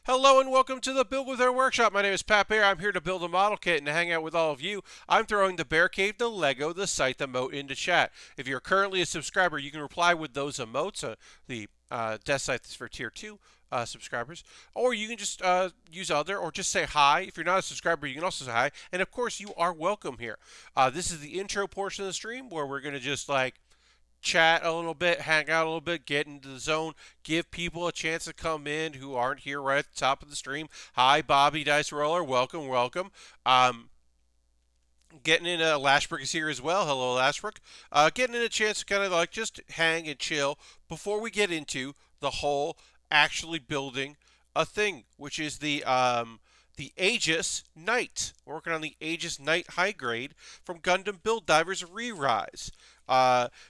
Hello and welcome to the Build With Baer Workshop. My name is Pat Baer. I'm here to build a model kit and to hang out with all of you. I'm throwing the Bear Cave, the Lego, the site, the emote into chat. If you're currently a subscriber, you can reply with those emotes. The desk site is for tier 2 subscribers. Or you can just use other or just say hi. If you're not a subscriber, you can also say hi. And of course, you are welcome here. This is the intro portion of the stream where we're going to just chat a little bit, hang out a little bit, get into the zone, give people a chance to come in who aren't here right at the top of the stream. Hi, Bobby Dice Roller. Welcome, welcome. Getting in Lashbrook is here as well. Hello, Lashbrook. Getting in a chance to kind of just hang and chill before we get into the whole actually building a thing, which is the Aegis Knight. We're working on the Aegis Knight high grade from Gundam Build Divers Re-Rise.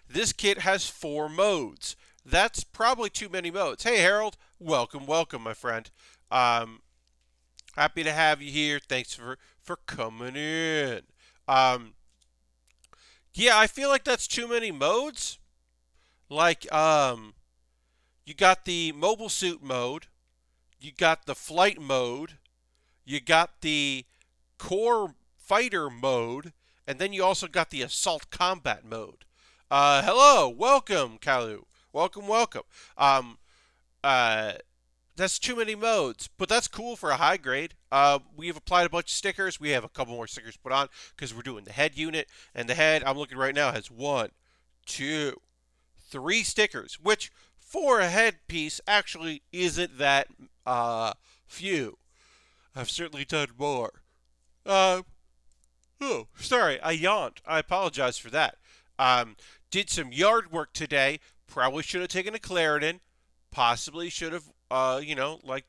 This kit has 4 modes. That's probably too many modes. Hey, Harold. Welcome, welcome, my friend. Happy to have you here. Thanks for coming in. Yeah, I feel like that's too many modes. You got the mobile suit mode. You got the flight mode. You got the core fighter mode. And then you also got the assault combat mode. Hello, welcome, Kalu. Welcome, welcome. Um, uh, that's too many modes, but that's cool for a high grade. We have applied a bunch of stickers. We have a couple more stickers put on because we're doing the head unit, and the head I'm looking right now has 1, 2, 3 stickers, which for a head piece actually isn't that few. I've certainly done more. Uh, oh, sorry, I yawned. I apologize for that. Um, did some yard work today. Probably should have taken a Claritin. Possibly should have,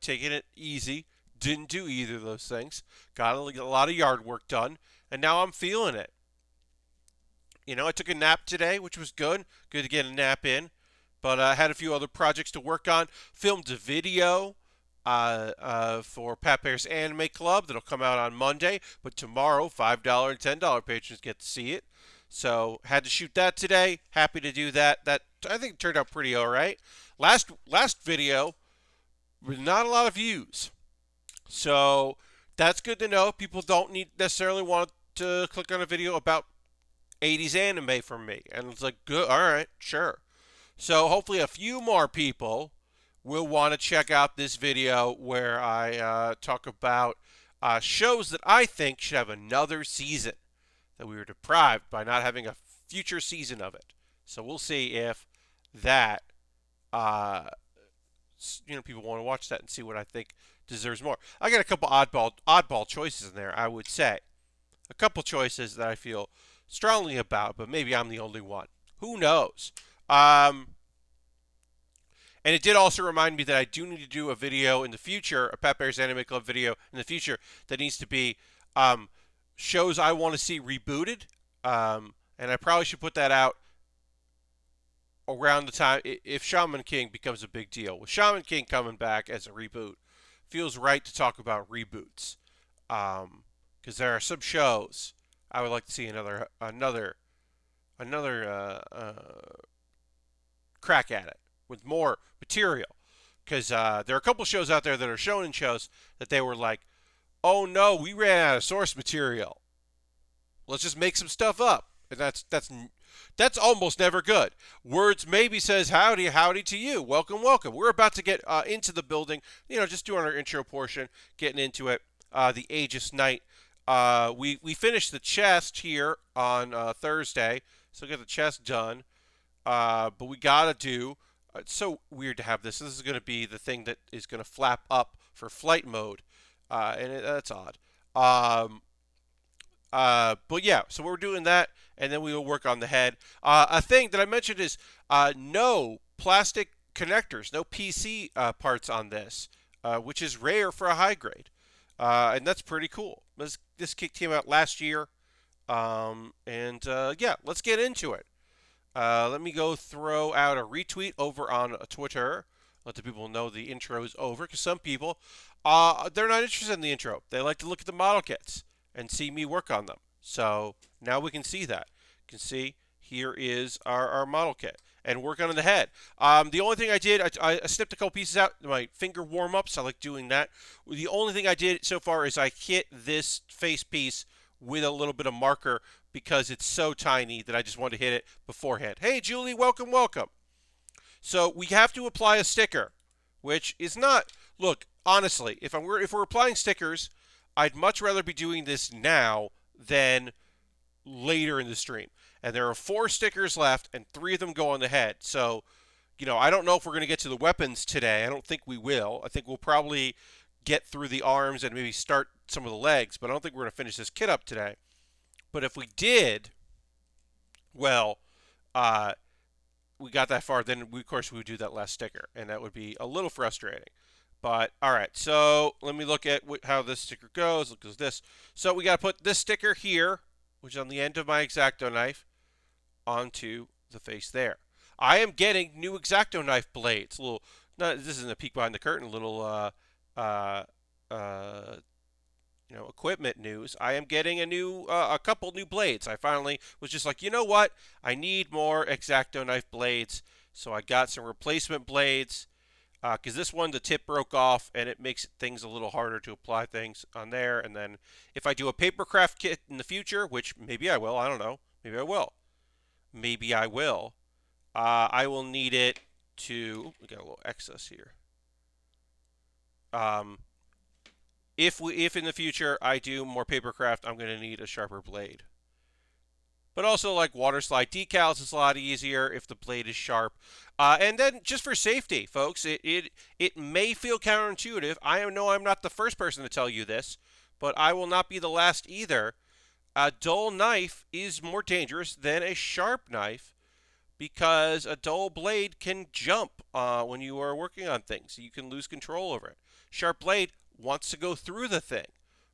taken it easy. Didn't do either of those things. Got a lot of yard work done, and now I'm feeling it. I took a nap today, which was good. Good to get a nap in. But I had a few other projects to work on. Filmed a video for Pat Bear's Anime Club that'll come out on Monday. But tomorrow, $5 and $10 patrons get to see it. So had to shoot that today. Happy to do that. That I think turned out pretty all right. Last video with not a lot of views. So that's good to know. People don't necessarily want to click on a video about 80s anime from me. And it's like, good, all right, sure. So hopefully a few more people will want to check out this video where I talk about shows that I think should have another season that we were deprived by not having a future season of it. So we'll see if that, people want to watch that and see what I think deserves more. I got a couple oddball choices in there, I would say. A couple choices that I feel strongly about, but maybe I'm the only one. Who knows? And it did also remind me that I do need to do a video in the future, a Pat Bear's Anime Club video in the future that needs to be shows I want to see rebooted. And I probably should put that out around the time if Shaman King becomes a big deal. With Shaman King coming back as a reboot, feels right to talk about reboots. Because there are some shows I would like to see another crack at it with more material. Because there are a couple shows out there that are shonen shows that they were like, oh no, we ran out of source material. Let's just make some stuff up. And that's almost never good. Words maybe says howdy, howdy to you. Welcome, welcome. We're about to get into the building. Just doing our intro portion, getting into it. The Aegis Knight. We finished the chest here on Thursday, so get the chest done. But we gotta do. It's so weird to have this. This is going to be the thing that is going to flap up for flight mode, and that's odd. But yeah, so we're doing that, and then we will work on the head. A thing that I mentioned is no plastic connectors, no PC parts on this, which is rare for a high grade, and that's pretty cool. This kit came out last year, yeah, let's get into it. Let me go throw out a retweet over on Twitter. Let the people know the intro is over. Because some people, they're not interested in the intro. They like to look at the model kits and see me work on them. So now we can see that. You can see here is our model kit. And work on the head. The only thing I did, I snipped a couple pieces out. My finger warm-ups, I like doing that. The only thing I did so far is I hit this face piece with a little bit of marker because it's so tiny that I just wanted to hit it beforehand. Hey, Julie, welcome, welcome. So we have to apply a sticker, which is not, look, honestly, if we're applying stickers, I'd much rather be doing this now than later in the stream. And there are 4 stickers left, and 3 of them go on the head. So, I don't know if we're going to get to the weapons today. I don't think we will. I think we'll probably get through the arms and maybe start some of the legs, but I don't think we're going to finish this kit up today. But if we did, well, we got that far, then of course we would do that last sticker, and that would be a little frustrating. But all right, so let me look at how this sticker goes. Look at this. So we got to put this sticker here, which is on the end of my X-Acto knife, onto the face there. I am getting new X-Acto knife blades. This isn't a peek behind the curtain. Equipment news. I am getting a couple new blades. I finally was just like, you know what? I need more X-Acto knife blades, so I got some replacement blades. Because this one, the tip broke off, and it makes things a little harder to apply things on there. And then if I do a papercraft kit in the future, which maybe I will, I don't know. Maybe I will. I will need it to, we got a little excess here. If in the future I do more papercraft, I'm going to need a sharper blade. But also, like water slide decals, is a lot easier if the blade is sharp. And then, just for safety, folks, it may feel counterintuitive. I know I'm not the first person to tell you this, but I will not be the last either. A dull knife is more dangerous than a sharp knife because a dull blade can jump when you are working on things. You can lose control over it. Sharp blade wants to go through the thing,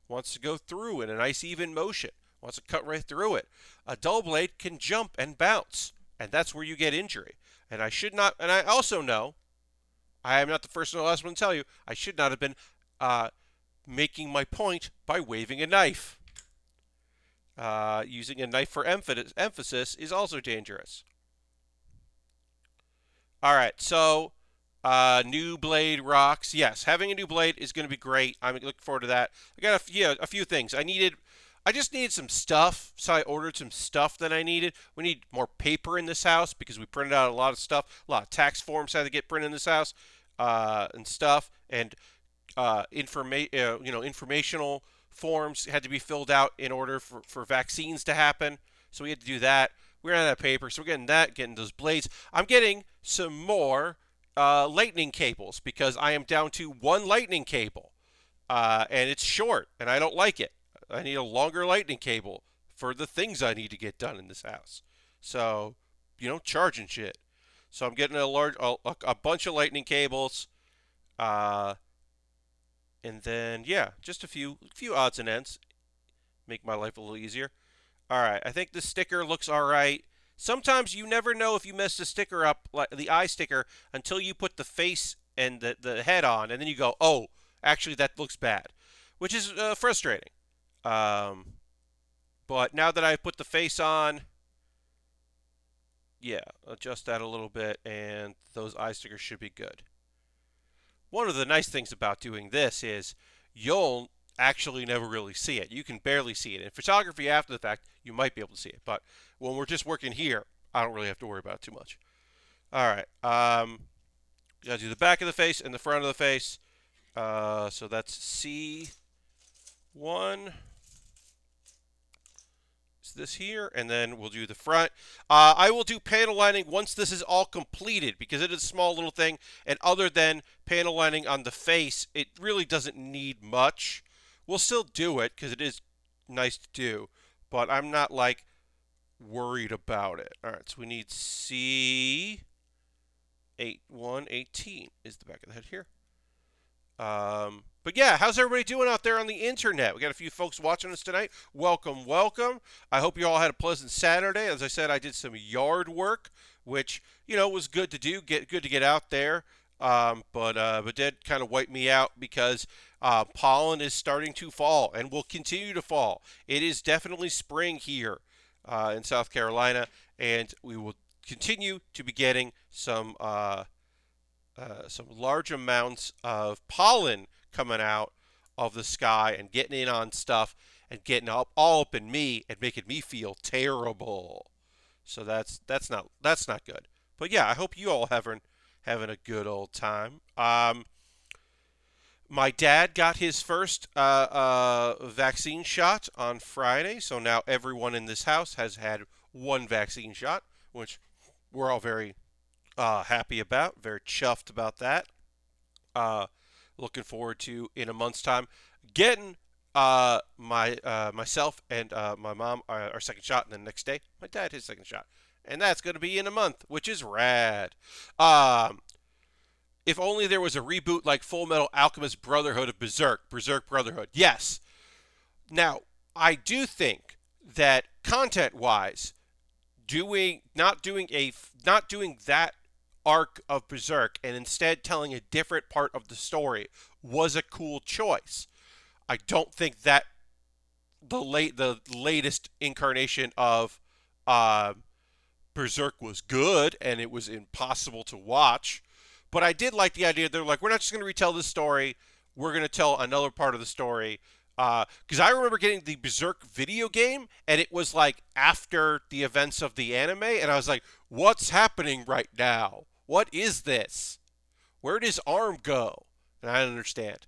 wants to go through in a nice even motion, wants to cut right through it. A dull blade can jump and bounce, and that's where you get injury. And I should not, and I also know, I am not the first or the last one to tell you, I should not have been making my point by waving a knife. Using a knife for emphasis is also dangerous. All right, so new blade rocks. Yes, having a new blade is going to be great. I'm looking forward to that. I got a few things. I just needed some stuff, so I ordered some stuff that I needed. We need more paper in this house because we printed out a lot of stuff. A lot of tax forms had to get printed in this house and stuff, and informational forms had to be filled out in order for vaccines to happen. So we had to do that. We ran out of paper, so we're getting those blades. I'm getting some more lightning cables because I am down to 1 lightning cable, and it's short, and I don't like it. I need a longer lightning cable for the things I need to get done in this house. So, charging shit. So I'm getting a bunch of lightning cables, and then just a few odds and ends, make my life a little easier. All right, I think the sticker looks all right. Sometimes you never know if you messed the sticker up, like the eye sticker, until you put the face and the head on, and then you go, oh, actually that looks bad, which is frustrating. But now that I've put the face on, adjust that a little bit, and those eye stickers should be good. One of the nice things about doing this is you'll actually never really see it. You can barely see it. In photography after the fact, you might be able to see it. But when we're just working here, I don't really have to worry about it too much. All right. Got to do the back of the face and the front of the face. So that's C1. It's this here, and then we'll do the front. I will do panel lining once this is all completed because it is a small little thing. And other than panel lining on the face, it really doesn't need much. We'll still do it because it is nice to do, but I'm not worried about it. All right, so we need C118 is the back of the head here. But how's everybody doing out there on the internet? We got a few folks watching us tonight. Welcome, welcome. I hope you all had a pleasant Saturday. As I said, I did some yard work, which was good to do. Good to get out there. But did kind of wipe me out because pollen is starting to fall and will continue to fall. It is definitely spring here in South Carolina, and we will continue to be getting some large amounts of pollen coming out of the sky and getting in on stuff and getting all up in me and making me feel terrible. So that's not good. But yeah, I hope you all having a good old time. My dad got his first vaccine shot on Friday, so now everyone in this house has had one vaccine shot, which we're all very happy about, very chuffed about that. Uh, Looking forward to in a month's time getting myself and my mom our second shot, and then the next day my dad his second shot, and that's going to be in a month, which is rad. Um, if only there was a reboot like Full Metal Alchemist Brotherhood of Berserk Brotherhood. Yes. Now I do think that content-wise, not doing that arc of Berserk and instead telling a different part of the story was a cool choice. I don't think that the latest incarnation of uh, Berserk was good and it was impossible to watch. But I did like the idea. They're like, we're not just going to retell this story. We're going to tell another part of the story. Because I remember getting the Berserk video game, and it was like after the events of the anime, and I was like, what's happening right now? What is this? Where does Arm go? And I don't understand.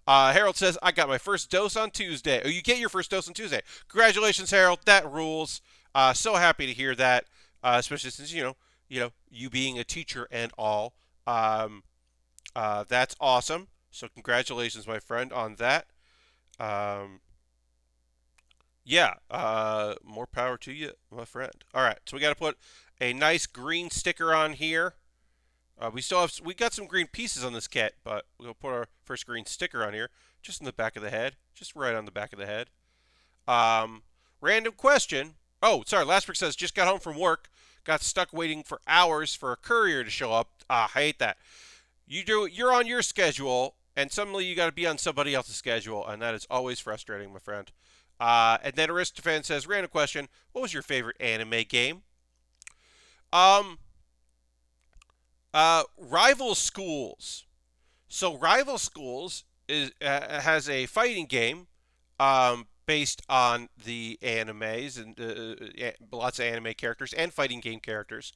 Harold says, I got my first dose on Tuesday. Oh, you get your first dose on Tuesday. Congratulations, Harold. That rules. So happy to hear that, especially since, you being a teacher and all. That's awesome. So congratulations, my friend, on that. Um, yeah, more power to you, my friend. All right, so we got to put a nice green sticker on here. We got some green pieces on this kit, but we'll put our first green sticker on here, just in the back of the head, just right on the back of the head. Random question. Oh, sorry. Lastbrick says just got home from work, got stuck waiting for hours for a courier to show up. I hate that. You're on your schedule, and suddenly you got to be on somebody else's schedule, and that is always frustrating, my friend. And then Aristophan says, random question: what was your favorite anime game? Um, Rival Schools. So Rival Schools has a fighting game based on the animes and lots of anime characters and fighting game characters.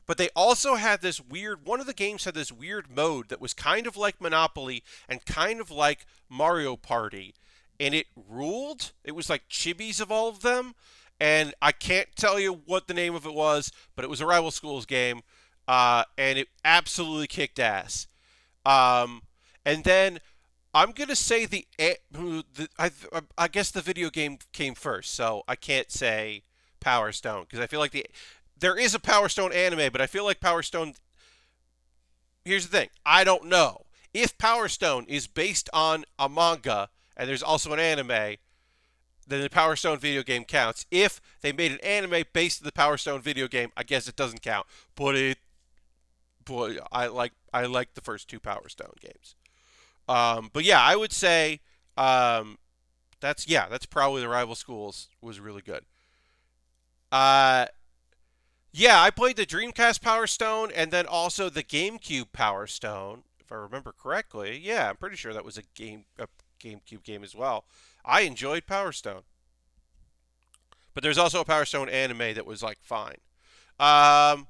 But they also had this weird, one of the games had this weird mode that was kind of like Monopoly and kind of like Mario Party. And it ruled. It was like chibis of all of them. And I can't tell you what the name of it was, but it was a Rival Schools game. And it absolutely kicked ass. Um, and then I'm gonna say I guess the video game came first, so I can't say Power Stone because I feel like there is a Power Stone anime, but I feel like Power Stone. Here's the thing: I don't know if Power Stone is based on a manga and there's also an anime. Then the Power Stone video game counts. If they made an anime based on the Power Stone video game, I guess it doesn't count. Boy, I like the first two Power Stone games. But yeah, I would say that's probably the Rival Schools was really good. Uh, yeah, I played the Dreamcast Power Stone and then also the GameCube Power Stone, if I remember correctly. Yeah, I'm pretty sure that was a GameCube game as well. I enjoyed Power Stone, but there's also a Power Stone anime that was like fine. Um,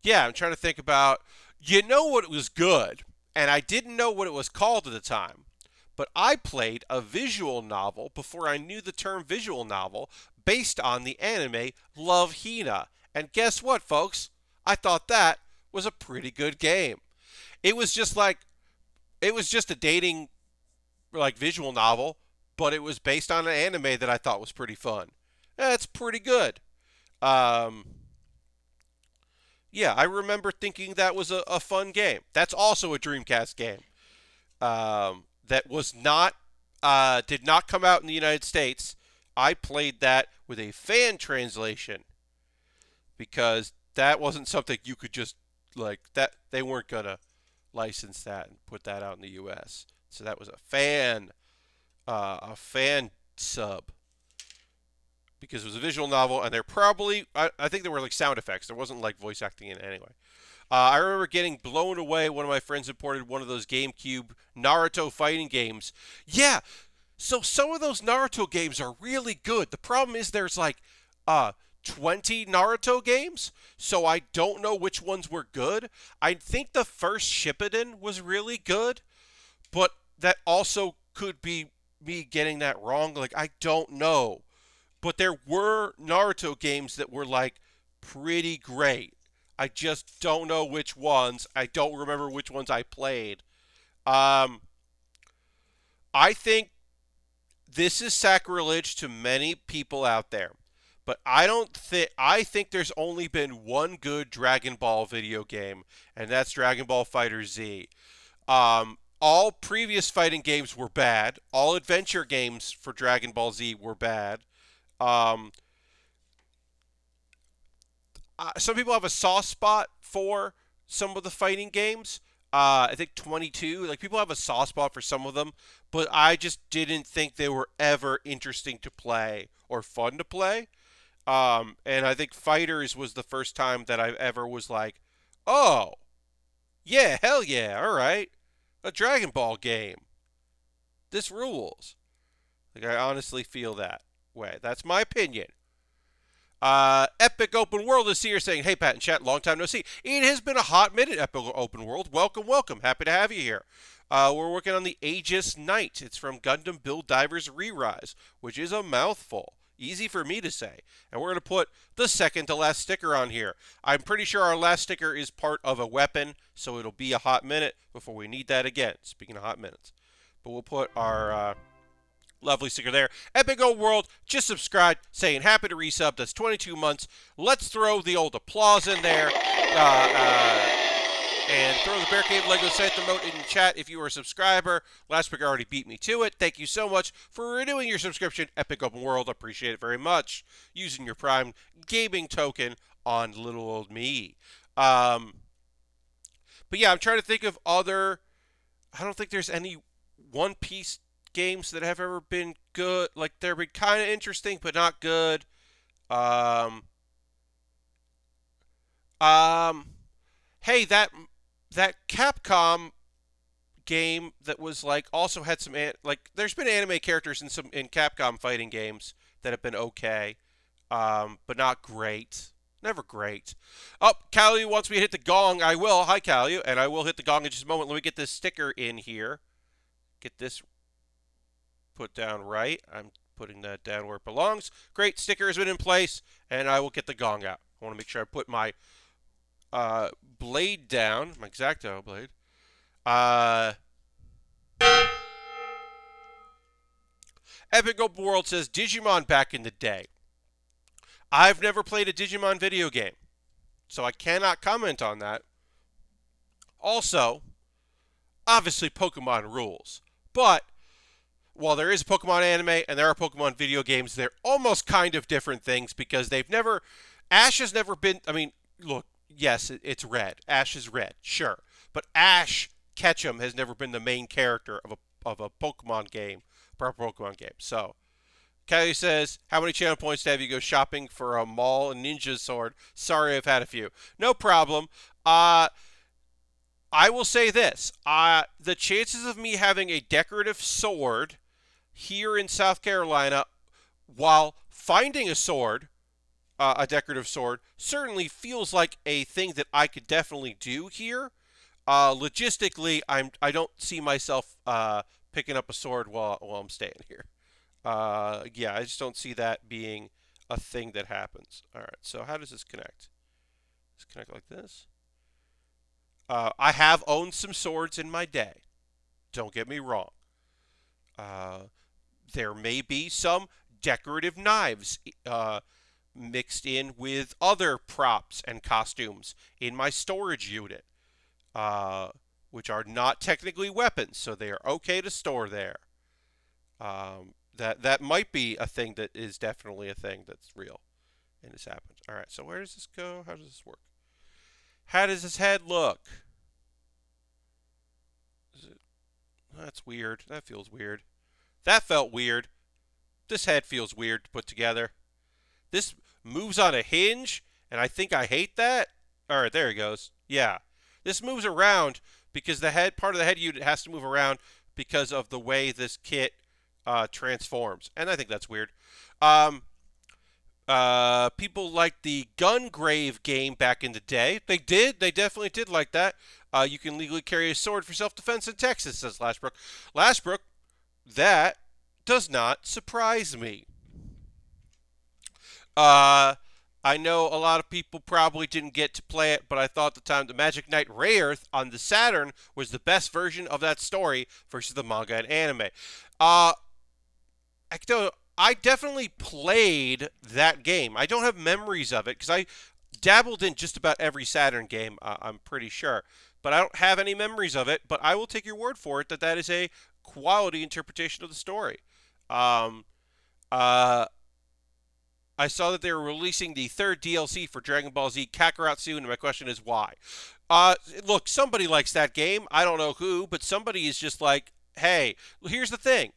yeah, I'm trying to think about. You know what was good, and I didn't know what it was called at the time. But I played a visual novel before I knew the term visual novel based on the anime Love Hina. And guess what, folks? I thought that was a pretty good game. It was just like it was just a dating like visual novel, but it was based on an anime that I thought was pretty fun. That's pretty good. Um, yeah, I remember thinking that was a fun game. That's also a Dreamcast game. That was not did not come out in the United States. I played that with a fan translation because that wasn't something you could just like that they weren't gonna license that and put that out in the U.S. So that was a fan sub. because it was a visual novel, and they're probably, I think there were like sound effects. There wasn't like voice acting in it anyway. I remember getting blown away. One of my friends imported one of those GameCube Naruto fighting games. Yeah, so some of those Naruto games are really good. The problem is there's like 20 Naruto games, so I don't know which ones were good. I think the first Shippuden was really good, but that also could be me getting that wrong. Like, I don't know. But there were Naruto games that were like pretty great. I just don't know which ones. I don't remember which ones I played. Um, I think this is sacrilege to many people out there. But I think there's only been one good Dragon Ball video game, and that's Dragon Ball Fighter Z. All previous fighting games were bad. All adventure games for Dragon Ball Z were bad. Um, some people have a soft spot for some of the fighting games. I think 22. Like, people have a soft spot for some of them, but I just didn't think they were ever interesting to play or fun to play. And I think Fighters was the first time that I ever was like, oh, yeah, hell yeah, all right, a Dragon Ball game. This rules. Like, I honestly feel that way. That's my opinion. Epic Open World is here saying, hey, Pat and chat, long time no see. It has been a hot minute, Epic Open World. Welcome, welcome. Happy to have you here. We're working on the Aegis Knight. It's from Gundam Build Divers Re-Rise, which is a mouthful. Easy for me to say. And we're going to put the second to last sticker on here. I'm pretty sure our last sticker is part of a weapon, so it'll be a hot minute before we need that again. Speaking of hot minutes. But we'll put our lovely sticker there. Epic Old World, just subscribed, saying happy to resub. That's 22 months. Let's throw the old applause in there. And throw the Bear Cave Lego Santa emote in the chat if you are a subscriber. Last week already beat me to it. Thank you so much for renewing your subscription. Epic Open World, appreciate it very much. Using your Prime gaming token on little old me. But yeah, I'm trying to think of other. I don't think there's any One Piece games that have ever been good. Like, they've been kind of interesting, but not good. Hey, that Capcom game that was like also had some like, there's been anime characters in Capcom fighting games that have been okay, but not great. Never great. Oh, Callie wants me to hit the gong. I will. Hi, Callie, and I will hit the gong in just a moment. Let me get this sticker in here. Get this put down right. I'm putting that down where it belongs. Great, sticker has been in place, and I will get the gong out. I want to make sure I put my blade down, my X-Acto blade. Epic Open World says Digimon back in the day. I've never played a Digimon video game, so I cannot comment on that. Also, obviously Pokemon rules, but while there is a Pokemon anime and there are Pokemon video games, they're almost kind of different things because Ash has never been, I mean, look, yes, it's red. Ash is red, sure. But Ash Ketchum has never been the main character of a Pokemon game, proper Pokemon game. So, Kelly says, how many channel points to have you go shopping for a mall ninja sword? Sorry, I've had a few. No problem. I will say this. The chances of me having a decorative sword here in South Carolina while finding a sword, a decorative sword, certainly feels like a thing that I could definitely do here. Logistically, I don't see myself picking up a sword while I'm staying here. Yeah, I just don't see that being a thing that happens. All right, so how does this connect? Does it connect like this? I have owned some swords in my day. Don't get me wrong. There may be some decorative knives mixed in with other props and costumes in my storage unit, which are not technically weapons, so they are okay to store there. That might be a thing that is definitely a thing that's real and has happened. All right, so where does this go? How does this work? How does his head look? That's weird. That feels weird. That felt weird. This head feels weird to put together. This moves on a hinge, and I think I hate that. All right, there he goes. Yeah. This moves around because the head part of the head unit has to move around because of the way this kit transforms, and I think that's weird. Um, People liked the Gungrave game back in the day. They did. They definitely did like that. You can legally carry a sword for self-defense in Texas, says Lashbrook. Lashbrook, that does not surprise me. Uh, I know a lot of people probably didn't get to play it, but I thought at the time the Magic Knight Rayearth on the Saturn was the best version of that story versus the manga and anime. Uh, I definitely played that game. I don't have memories of it because I dabbled in just about every Saturn game, I'm pretty sure. But I don't have any memories of it, but I will take your word for it that that is a quality interpretation of the story. Um, uh, I saw that they were releasing the third DLC for Dragon Ball Z Kakarot soon, and my question is why? Look, somebody likes that game. I don't know who, but somebody is just like, hey, here's the thing.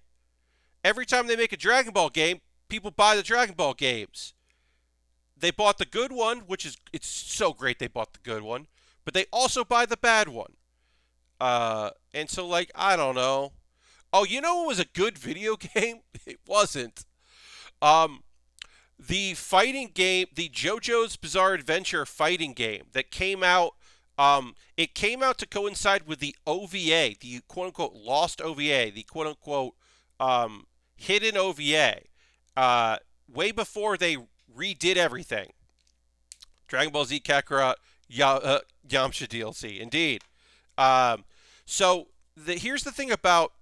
Every time they make a Dragon Ball game, people buy the Dragon Ball games. They bought the good one, which is, it's so great they bought the good one, but they also buy the bad one. And so, like, I don't know. Oh, you know what was a good video game? It wasn't. Um, the fighting game, the JoJo's Bizarre Adventure fighting game that came out, it came out to coincide with the OVA, the quote-unquote lost OVA, the quote-unquote hidden OVA, way before they redid everything. Dragon Ball Z Kakarot Yamcha DLC, indeed. Um, Here's the thing about,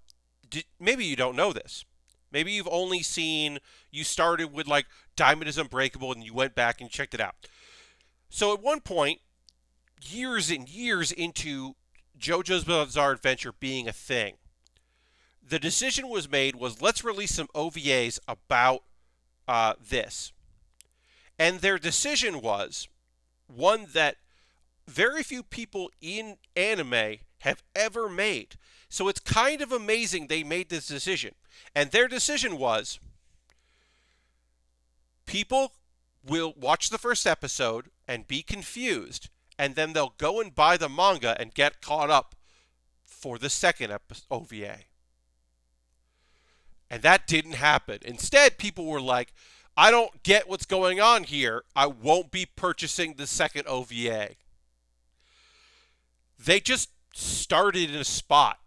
maybe you don't know this. Maybe you've only seen, you started with like Diamond is Unbreakable and you went back and checked it out. So at one point, years and years into JoJo's Bizarre Adventure being a thing, the decision was made was let's release some OVAs about this. And their decision was one that very few people in anime have ever made. So it's kind of amazing they made this decision. And their decision was people will watch the first episode and be confused, and then they'll go and buy the manga and get caught up for the second OVA. And that didn't happen. Instead, people were like, I don't get what's going on here. I won't be purchasing the second OVA. They just started in a spot.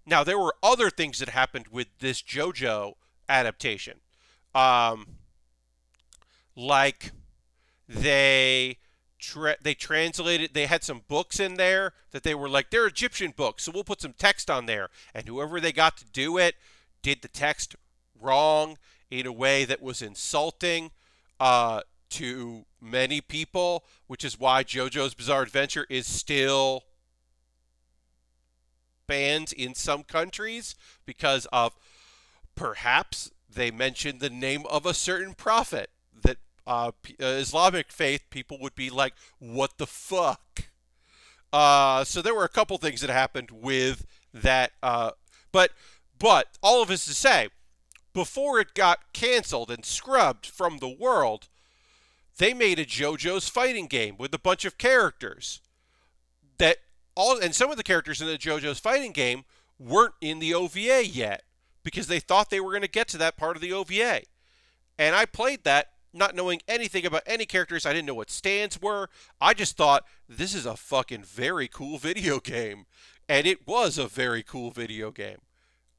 Now, there were other things that happened with this JoJo adaptation. Like they translated, they had some books in there that they were like, they're Egyptian books, so we'll put some text on there. And whoever they got to do it did the text wrong in a way that was insulting to many people, which is why JoJo's Bizarre Adventure is still banned in some countries because of perhaps they mentioned the name of a certain prophet that Islamic faith people would be like, what the fuck? So there were a couple things that happened with that, but all of this to say, before it got canceled and scrubbed from the world, they made a JoJo's fighting game with a bunch of characters and some of the characters in the JoJo's fighting game weren't in the OVA yet because they thought they were going to get to that part of the OVA. And I played that not knowing anything about any characters. I didn't know what stands were. I just thought, this is a fucking very cool video game. And it was a very cool video game.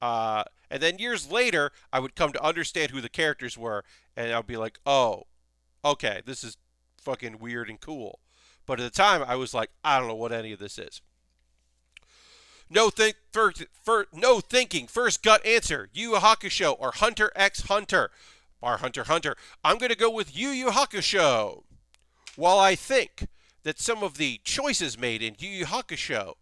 And then years later, I would come to understand who the characters were, and I'd be like, oh, okay, this is fucking weird and cool. But at the time, I was like, I don't know what any of this is. No thinking. First gut answer. Yu Yu Hakusho or Hunter x Hunter. Or Hunter x Hunter. I'm going to go with Yu Yu Hakusho. While I think that some of the choices made in Yu Yu Hakusho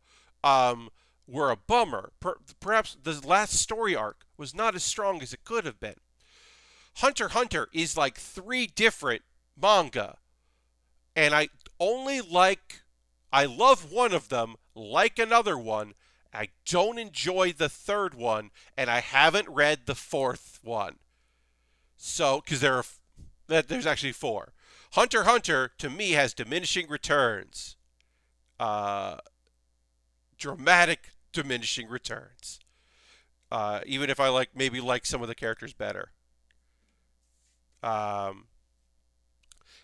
were a bummer, perhaps the last story arc was not as strong as it could have been. Hunter x Hunter is like 3 different manga. And I love one of them, like another one. I don't enjoy the third one, and I haven't read the 4th one. So, because There's actually 4. Hunter x Hunter, to me, has diminishing returns. Uh, Dramatic diminishing returns. Even if I maybe like some of the characters better. Um,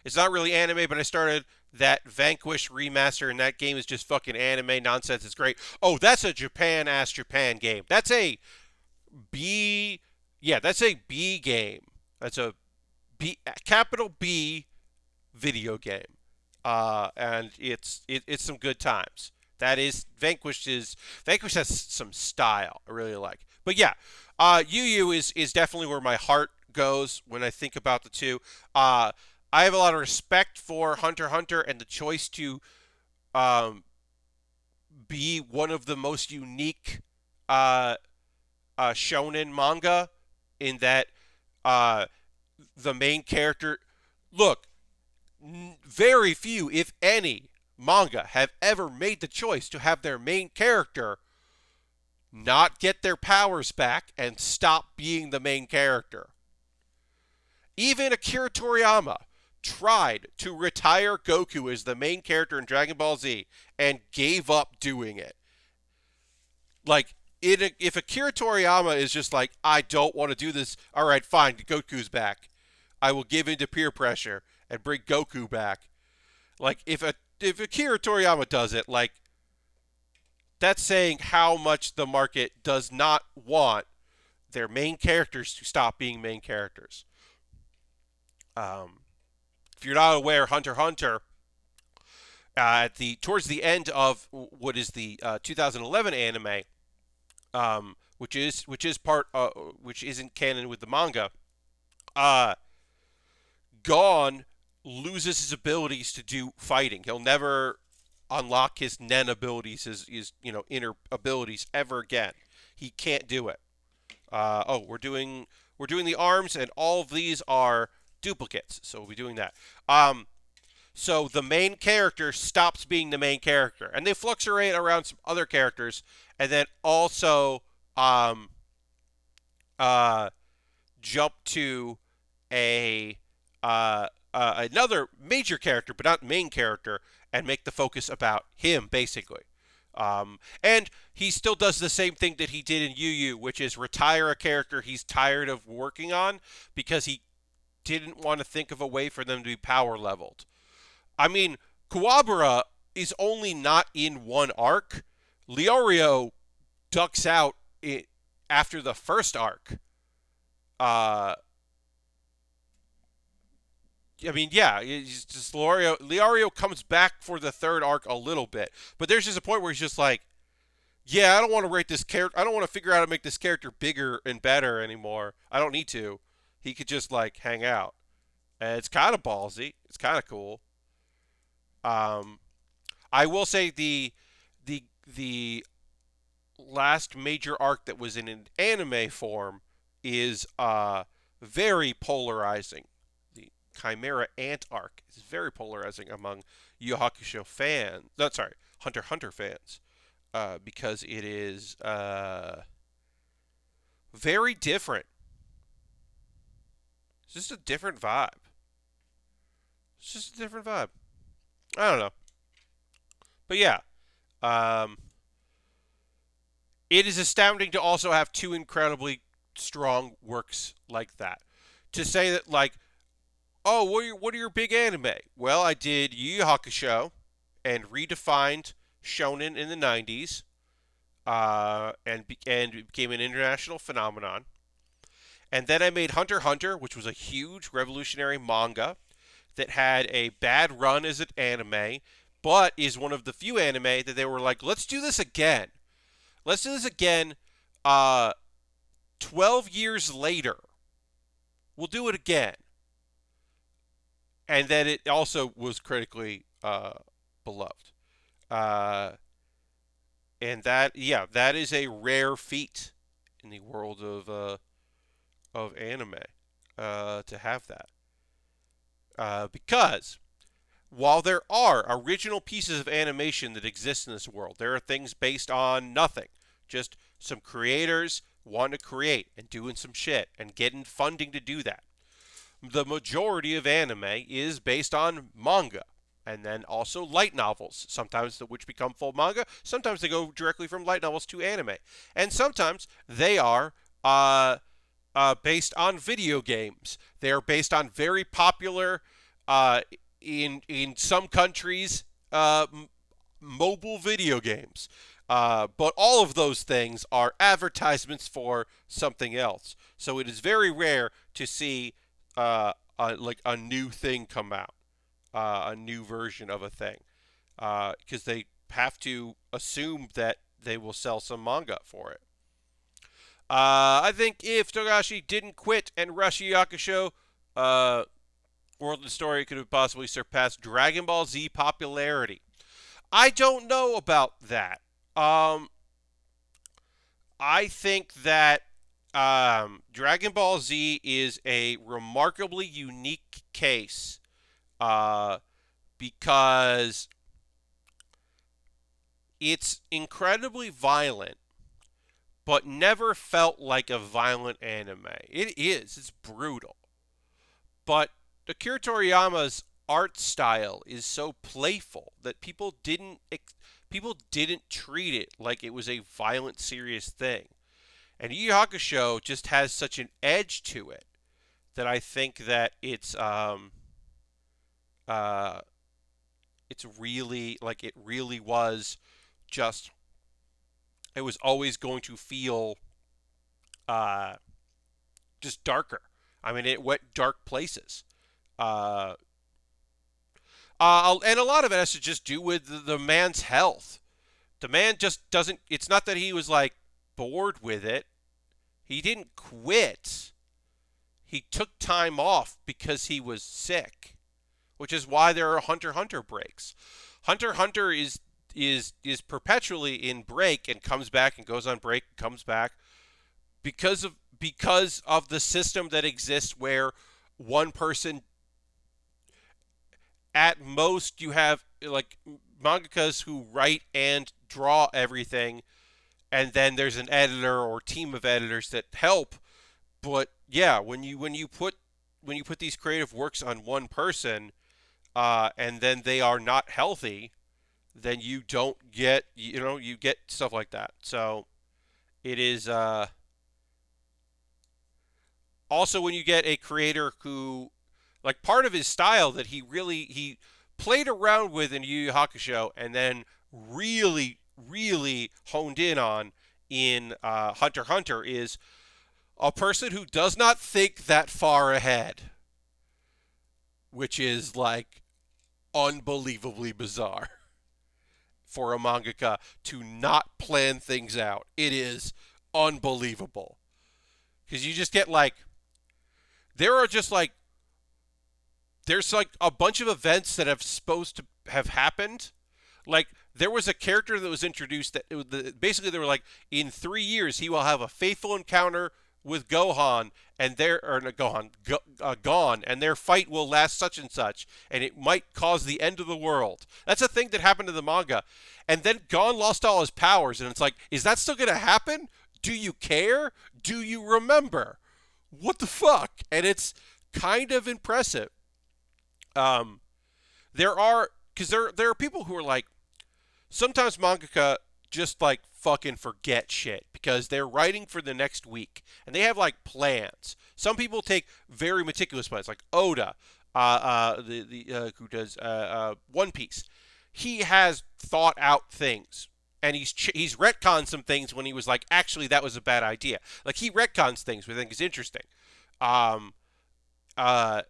it's not really anime, but I started that Vanquish remaster, and that game is just fucking anime nonsense. It's great. Oh, that's a Japan-ass Japan game. That's a B. Yeah, that's a B game. That's a B, capital B video game, and it's some good times. That is Vanquish has some style I really like. But yeah, Yu is definitely where my heart goes when I think about the two. I have a lot of respect for Hunter x Hunter and the choice to um, be one of the most unique uh, shonen manga in that uh, the main character. Look, very few, if any, manga have ever made the choice to have their main character not get their powers back and stop being the main character. Even Akira Toriyama tried to retire Goku as the main character in Dragon Ball Z and gave up doing it. Like, if Akira Toriyama is just like, I don't want to do this, all right, fine, Goku's back. I will give in to peer pressure and bring Goku back. Like, if Akira Toriyama does it, like, that's saying how much the market does not want their main characters to stop being main characters. If you're not aware, Hunter x Hunter, towards the end of what is the 2011 anime, which isn't canon with the manga, Gon loses his abilities to do fighting. He'll never unlock his Nen abilities, his inner abilities ever again. He can't do it. We're doing the arms, and all of these are duplicates, so we'll be doing that. So the main character stops being the main character, and they fluctuate around some other characters, and then also jump to a another major character, but not main character, and make the focus about him, basically. And he still does the same thing that he did in Yu, which is retire a character he's tired of working on because he didn't want to think of a way for them to be power leveled. I mean, Kuwabara is only not in one arc. Leorio ducks out after the first arc. It's just Leorio comes back for the third arc a little bit, but there's just a point where he's just like, yeah, I don't want to rate this character. I don't want to figure out how to make this character bigger and better anymore. I don't need to. He could just hang out, and it's kind of ballsy. It's kind of cool. I will say the last major arc that was in an anime form is very polarizing. The Chimera Ant arc is very polarizing among Yu Hakusho fans. No, sorry, Hunter x Hunter fans, because it is very different. It's just a different vibe. It's just a different vibe. I don't know. But yeah, it is astounding to also have two incredibly strong works like that. To say that, oh, what are your big anime? Well, I did Yu Yu Hakusho and redefined shonen in the 90s, and became an international phenomenon. And then I made Hunter x Hunter, which was a huge revolutionary manga that had a bad run as an anime, but is one of the few anime that they were like, let's do this again. Let's do this again 12 years later. We'll do it again. And then it also was critically beloved. And that is a rare feat in the world of anime to have that. Because while there are original pieces of animation that exist in this world, there are things based on nothing. Just some creators wanting to create and doing some shit and getting funding to do that. the majority of anime is based on manga. And then also light novels, sometimes which become full manga. Sometimes they go directly from light novels to anime. And sometimes they are based on video games. They are based on very popular, uh, in some countries, mobile video games. But all of those things are advertisements for something else. So it is very rare to see like a new thing come out, a new version of a thing, because they have to assume that they will sell some manga for it. I think if Togashi didn't quit and rush Yu Yu Hakusho, World of the Story could have possibly surpassed Dragon Ball Z popularity. I don't know about that. Um, I think that Dragon Ball Z is a remarkably unique case, uh, because it's incredibly violent, but never felt like a violent anime. It is. It's brutal. But Akira Toriyama's art style is so playful that people didn't treat it like it was a violent, serious thing. And Yu Yu Hakusho just has such an edge to it that I think that uh, it's really like it really was just it was always going to feel uh, just darker. I mean, it went dark places. Uh, and a lot of it has to just do with the man's health. The man just doesn't. It's not that he was like bored with it. He didn't quit. He took time off because he was sick, which is why there are Hunter x Hunter breaks. Hunter x Hunter is perpetually in break and comes back and goes on break and comes back because of the system that exists where one person at most you have like mangakas who write and draw everything, and then there's an editor or team of editors that help. But yeah, when you put these creative works on one person, and then they are not healthy, then you don't get you get stuff like that. So it is also when you get a creator who, like, part of his style that he played around with in Yu Yu Hakusho and then really honed in on in Hunter x Hunter is a person who does not think that far ahead, which is like unbelievably bizarre for a mangaka to not plan things out. It is unbelievable because you just get like there are just like there's like a bunch of events that have supposed to have happened. Like there was a character that was introduced that basically they were like, in 3 years he will have a faithful encounter with Gohan, and their or no, Gohan Gon, and their fight will last such and such, and it might cause the end of the world. That's a thing that happened in the manga, and then Gon lost all his powers, and it's like, is that still gonna happen? Do you care? Do you remember? What the fuck? And it's kind of impressive. Um, there are because there are people who are like sometimes mangaka just like fucking forget shit because they're writing for the next week and they have like plans. Some people take very meticulous plans, like Oda, the who does One Piece. He has thought out things. And he's retconned some things when he was like, actually, that was a bad idea. Like he retcons things, which I think is interesting. Um, uh,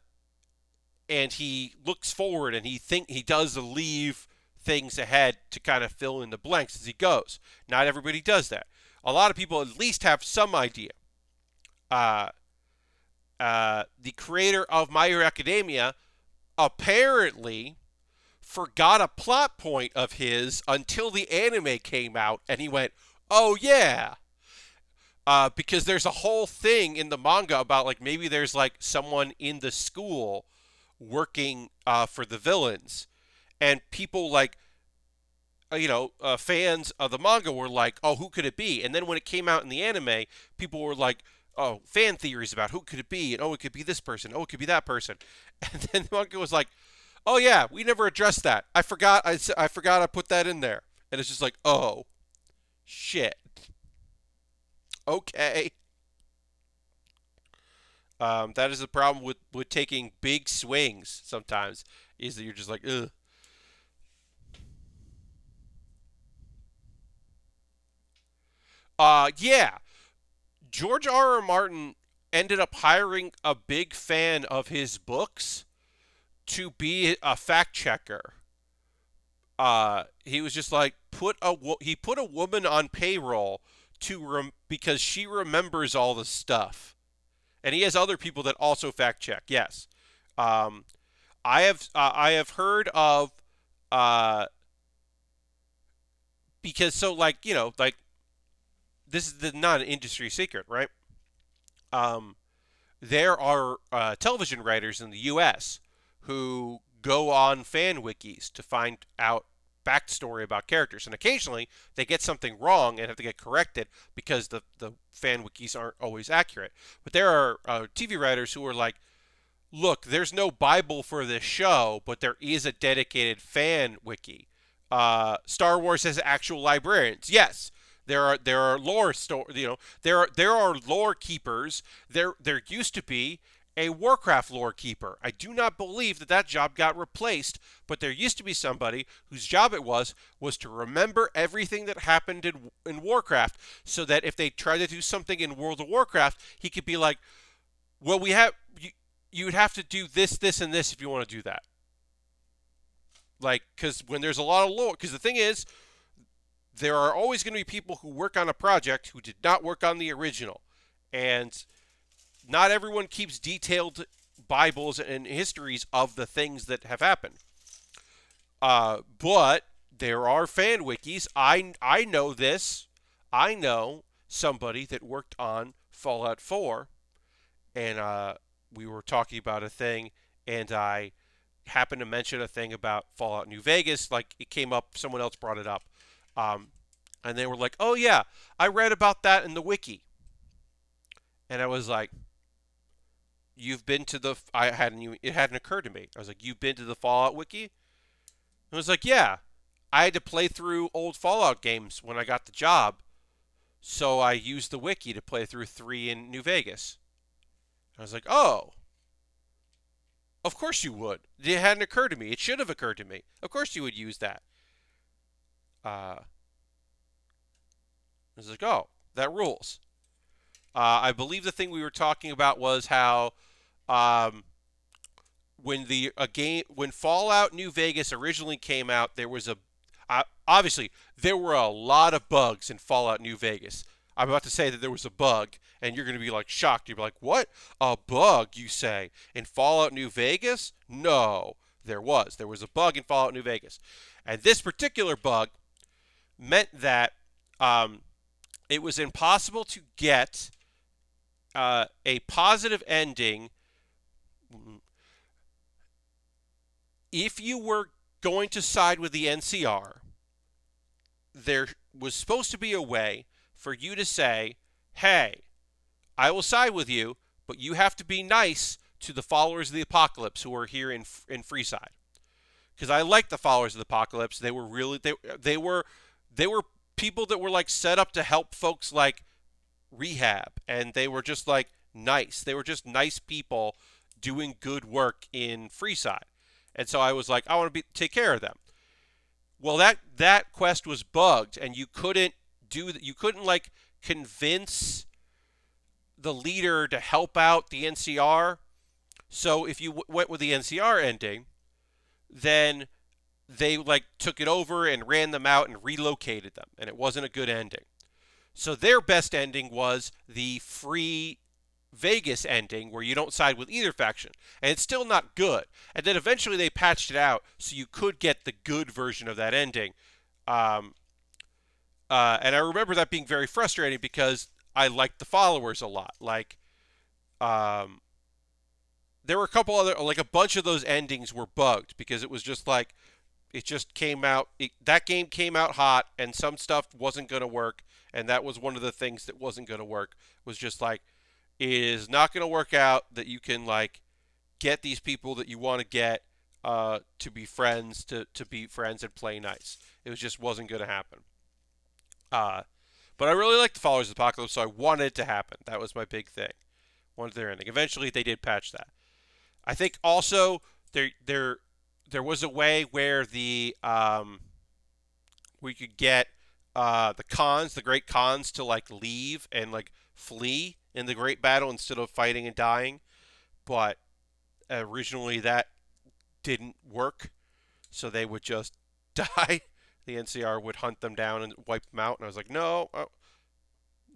and he looks forward and he does leave things ahead to kind of fill in the blanks as he goes. Not everybody does that. A lot of people at least have some idea. Uh, the creator of My Hero Academia apparently forgot a plot point of his until the anime came out, and he went, "Oh yeah." Because there's a whole thing in the manga about like maybe there's like someone in the school working for the villains, and people like fans of the manga were like, "Oh, who could it be?" And then when it came out in the anime, people were like fan theories about who could it be, and oh, it could be this person, oh, it could be that person, and then the manga was like, oh yeah, we never addressed that. I forgot. I forgot I put that in there, and it's just like, oh shit. Okay. That is the problem with taking big swings. Sometimes is that you're just like, ugh. Yeah. George R. R. Martin ended up hiring a big fan of his books to be a fact checker. He was just like he put a woman on payroll because she remembers all the stuff, and he has other people that also fact check. Yes, um, I have heard of uh, because so like like this is not an industry secret, right? Um, there are television writers in the U.S. who go on fan wikis to find out backstory about characters, and occasionally they get something wrong and have to get corrected because the fan wikis aren't always accurate. But there are TV writers who are like, look, there's no Bible for this show, but there is a dedicated fan wiki. Star Wars has actual librarians. Yes, there are there are lore keepers. There used to be a Warcraft lore keeper. I do not believe that job got replaced, but there used to be somebody whose job it was to remember everything that happened in Warcraft, so that if they tried to do something in World of Warcraft, he could be like, well, you would have to do this, this, and this if you want to do that. Like, because when there's a lot of lore, because the thing is, there are always going to be people who work on a project who did not work on the original. And not everyone keeps detailed Bibles and histories of the things that have happened. But there are fan wikis. I know this. I know somebody that worked on Fallout 4, and we were talking about a thing, and I happened to mention a thing about Fallout New Vegas. Like, it came up, someone else brought it up. Um, and they were like, oh, yeah, I read about that in the wiki. And I was like, you've been to the, it hadn't occurred to me. I was like, you've been to the Fallout wiki? And I was like, yeah, I had to play through old Fallout games when I got the job. So I used the wiki to play through 3 in New Vegas. I was like, oh, of course you would. It hadn't occurred to me. It should have occurred to me. Of course you would use that. I was like, oh, that rules. I believe the thing we were talking about was how um, when Fallout New Vegas originally came out, there was obviously there were a lot of bugs in Fallout New Vegas. I'm about to say that there was a bug, and you're going to be like shocked. You're like, what? A bug, you say? In Fallout New Vegas? No, there was. There was a bug in Fallout New Vegas. And this particular bug meant that it was impossible to get a positive ending if you were going to side with the NCR. There was supposed to be a way for you to say, hey, I will side with you, but you have to be nice to the followers of the Apocalypse who are here in Freeside. Because I like the followers of the Apocalypse. They were really they were people that were like set up to help folks like rehab, and they were just like nice. They were just nice people doing good work in Freeside. And so I was like, I want to take care of them. Well, that quest was bugged, and you couldn't like convince the leader to help out the NCR. So if you went with the NCR ending, then they like took it over and ran them out and relocated them, and it wasn't a good ending. So their best ending was the free Vegas ending where you don't side with either faction, and it's still not good. And then eventually they patched it out so you could get the good version of that ending. And I remember that being very frustrating because I liked the followers a lot. Like, there were a couple other, like a bunch of those endings were bugged because it was just like, it just came out, that game came out hot and some stuff wasn't going to work. And that was one of the things that wasn't going to work, was just like, it is not going to work out that you can like get these people that you want to get to be friends, to be friends and play nice. It just wasn't going to happen. But I really like the Followers of the Apocalypse, so I wanted it to happen. That was my big thing. Wanted their ending. Eventually, they did patch that. I think also there was a way where we could get the great cons, to like leave and like flee in the great battle instead of fighting and dying. But originally that didn't work, so they would just die. The NCR would hunt them down and wipe them out, and I was like, no,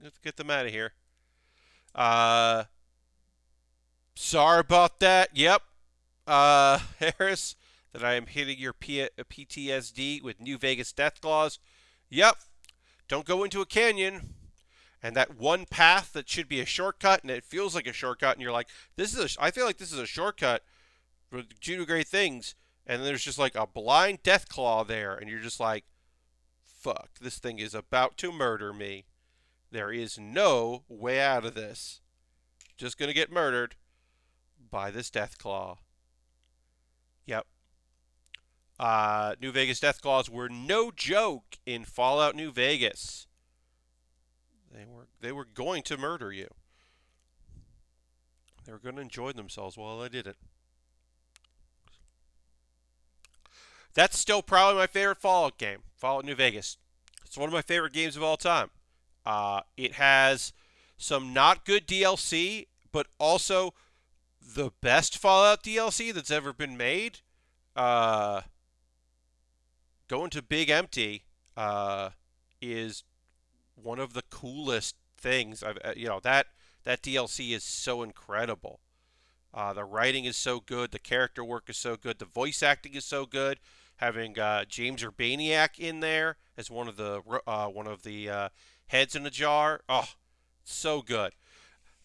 let's get them out of here. Sorry about that. Yep, Harris, that I am hitting your PTSD with New Vegas death claws. Yep, don't go into a canyon. And that one path that should be a shortcut, and it feels like a shortcut, and you're like, I feel like this is a shortcut for to do great things. And there's just like a blind death claw there, and you're just like, fuck, this thing is about to murder me. There is no way out of this. Just gonna get murdered by this death claw. Yep. New Vegas death claws were no joke in Fallout New Vegas. They were going to murder you. They were going to enjoy themselves while they did it. That's still probably my favorite Fallout game, Fallout New Vegas. It's one of my favorite games of all time. It has some not good DLC, but also the best Fallout DLC that's ever been made. Going to Big Empty is one of the coolest things that DLC is so incredible. The writing is so good, the character work is so good, the voice acting is so good. Having James Urbaniak in there as one of the heads in a jar, oh, so good.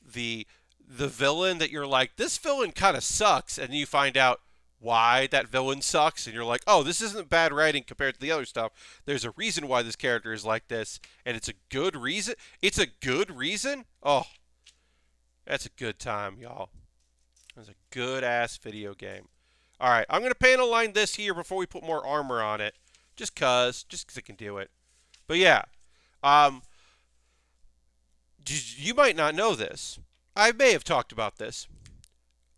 The villain that you're like, this villain kind of sucks, and then you find out why that villain sucks, and you're like, oh, this isn't bad writing compared to the other stuff. There's a reason why this character is like this, and it's a good reason. It's a good reason? Oh, that's a good time, y'all. That's a good-ass video game. All right, I'm going to panel line this here before we put more armor on it, just cause I can do it. But yeah, you might not know this. I may have talked about this.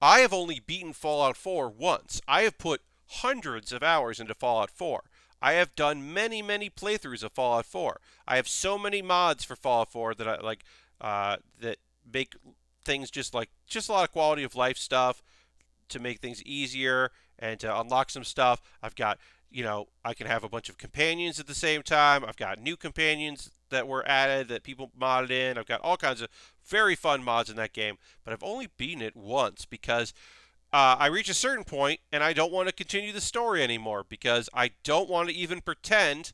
I have only beaten Fallout 4 once. I have put hundreds of hours into Fallout 4. I have done many, many playthroughs of Fallout 4. I have so many mods for Fallout 4 that I like that make things just a lot of quality of life stuff to make things easier and to unlock some stuff. I've got, I can have a bunch of companions at the same time. I've got new companions that were added that people modded in. I've got all kinds of very fun mods in that game, but I've only beaten it once because I reach a certain point and I don't want to continue the story anymore because I don't want to even pretend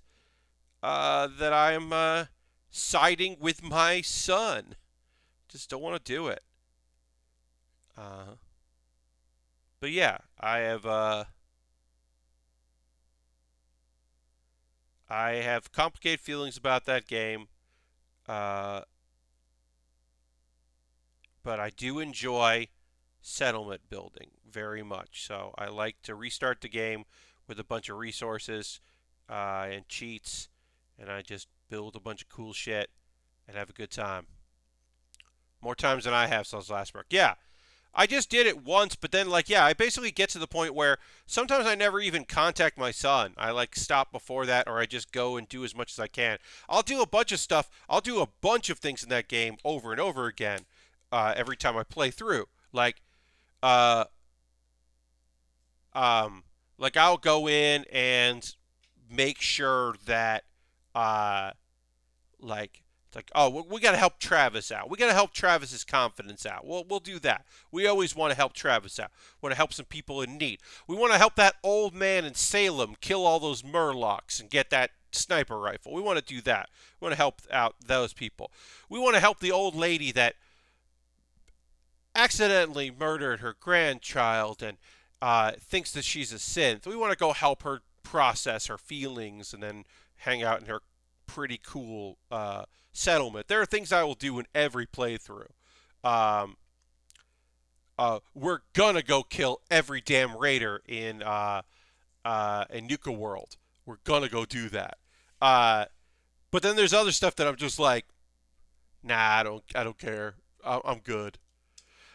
that I'm siding with my son. Just don't want to do it. But yeah, I have complicated feelings about that game. But I do enjoy settlement building very much. So I like to restart the game with a bunch of resources and cheats, and I just build a bunch of cool shit and have a good time. More times than I have since last work. Yeah, I just did it once, but then I basically get to the point where sometimes I never even contact my son. I stop before that, or I just go and do as much as I can. I'll do a bunch of stuff. I'll do a bunch of things in that game over and over again. Every time I play through, I'll go in and make sure that, it's like, oh, we got to help Travis out. We got to help Travis's confidence out. We'll do that. We always want to help Travis out. We want to help some people in need. We want to help that old man in Salem kill all those Murlocs and get that sniper rifle. We want to do that. We want to help out those people. We want to help the old lady that accidentally murdered her grandchild and thinks that she's a synth. We want to go help her process her feelings and then hang out in her pretty cool settlement. There are things I will do in every playthrough. Um, we're gonna go kill every damn raider in Nuka World. We're gonna go do that. Uh, but then there's other stuff that I'm just like, nah, I don't care. I'm good.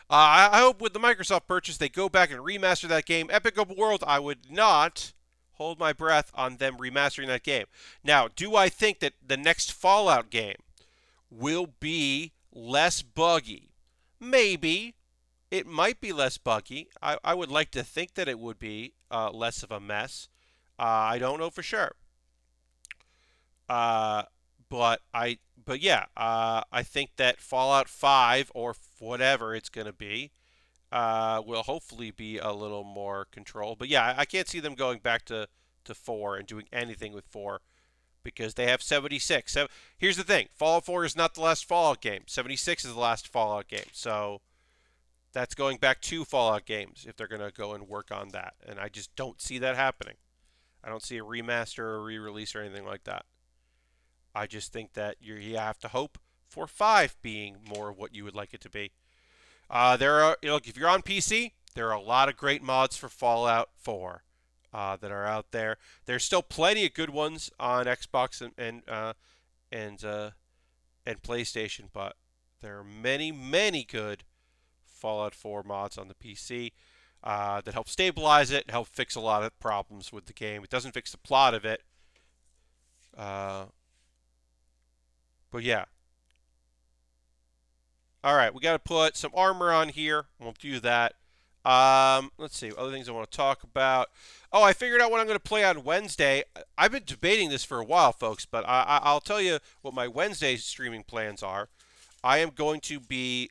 I hope with the Microsoft purchase they go back and remaster that game. Epic Open World, I would not hold my breath on them remastering that game. Now, do I think that the next Fallout game will be less buggy? Maybe. It might be less buggy. I would like to think that it would be less of a mess. I don't know for sure. Uh, but yeah, I think that Fallout 5 or whatever it's going to be will hopefully be a little more controlled. But yeah, I can't see them going back to 4 and doing anything with 4 because they have 76. So here's the thing: Fallout 4 is not the last Fallout game. 76 is the last Fallout game. So that's going back 2 Fallout games if they're going to go and work on that. And I just don't see that happening. I don't see a remaster or re-release or anything like that. I just think that you have to hope for 5 being more of what you would like it to be. There are, look, if you're on PC, there are a lot of great mods for Fallout 4 that are out there. There's still plenty of good ones on Xbox and and PlayStation, but there are many, many good Fallout 4 mods on the PC that help stabilize it and help fix a lot of problems with the game. It doesn't fix the plot of it, uh, but yeah. All right, we got to put some armor on here. We'll do that. Let's see, other things I want to talk about. Oh, I figured out what I'm going to play on Wednesday. I've been debating this for a while, folks, but I'll tell you what my Wednesday streaming plans are. I am going to be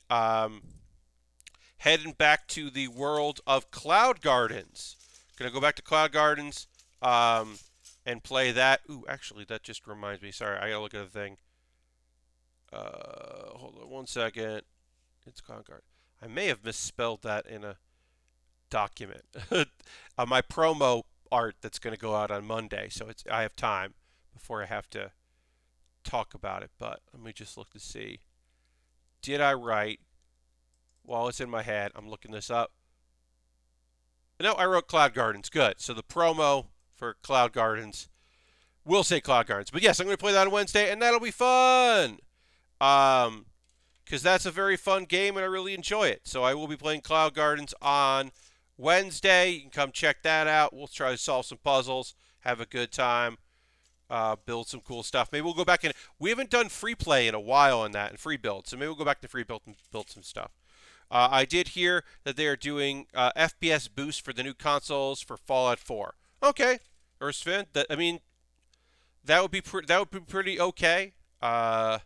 heading back to the world of Cloud Gardens. Going to go back to Cloud Gardens and play that. Ooh, actually, that just reminds me. Sorry, I got to look at the thing. Hold on one second. It's Cloud Garden. I may have misspelled that in a document. My promo art that's going to go out on Monday, so I have time before I have to talk about it. But let me just look to see. Did I write? While it's in my head, I'm looking this up. No, I wrote Cloud Gardens. Good. So the promo for Cloud Gardens will say Cloud Gardens. But yes, I'm going to play that on Wednesday, and that'll be fun. Because that's a very fun game, and I really enjoy it. So I will be playing Cloud Gardens on Wednesday. You can come check that out. We'll try to solve some puzzles, have a good time, build some cool stuff. Maybe we'll go back and we haven't done free play in a while on that and free build. So maybe we'll go back to free build and build some stuff. I did hear that they are doing FPS boost for the new consoles for Fallout 4. Okay, or Sven, I mean, that would be pretty okay. I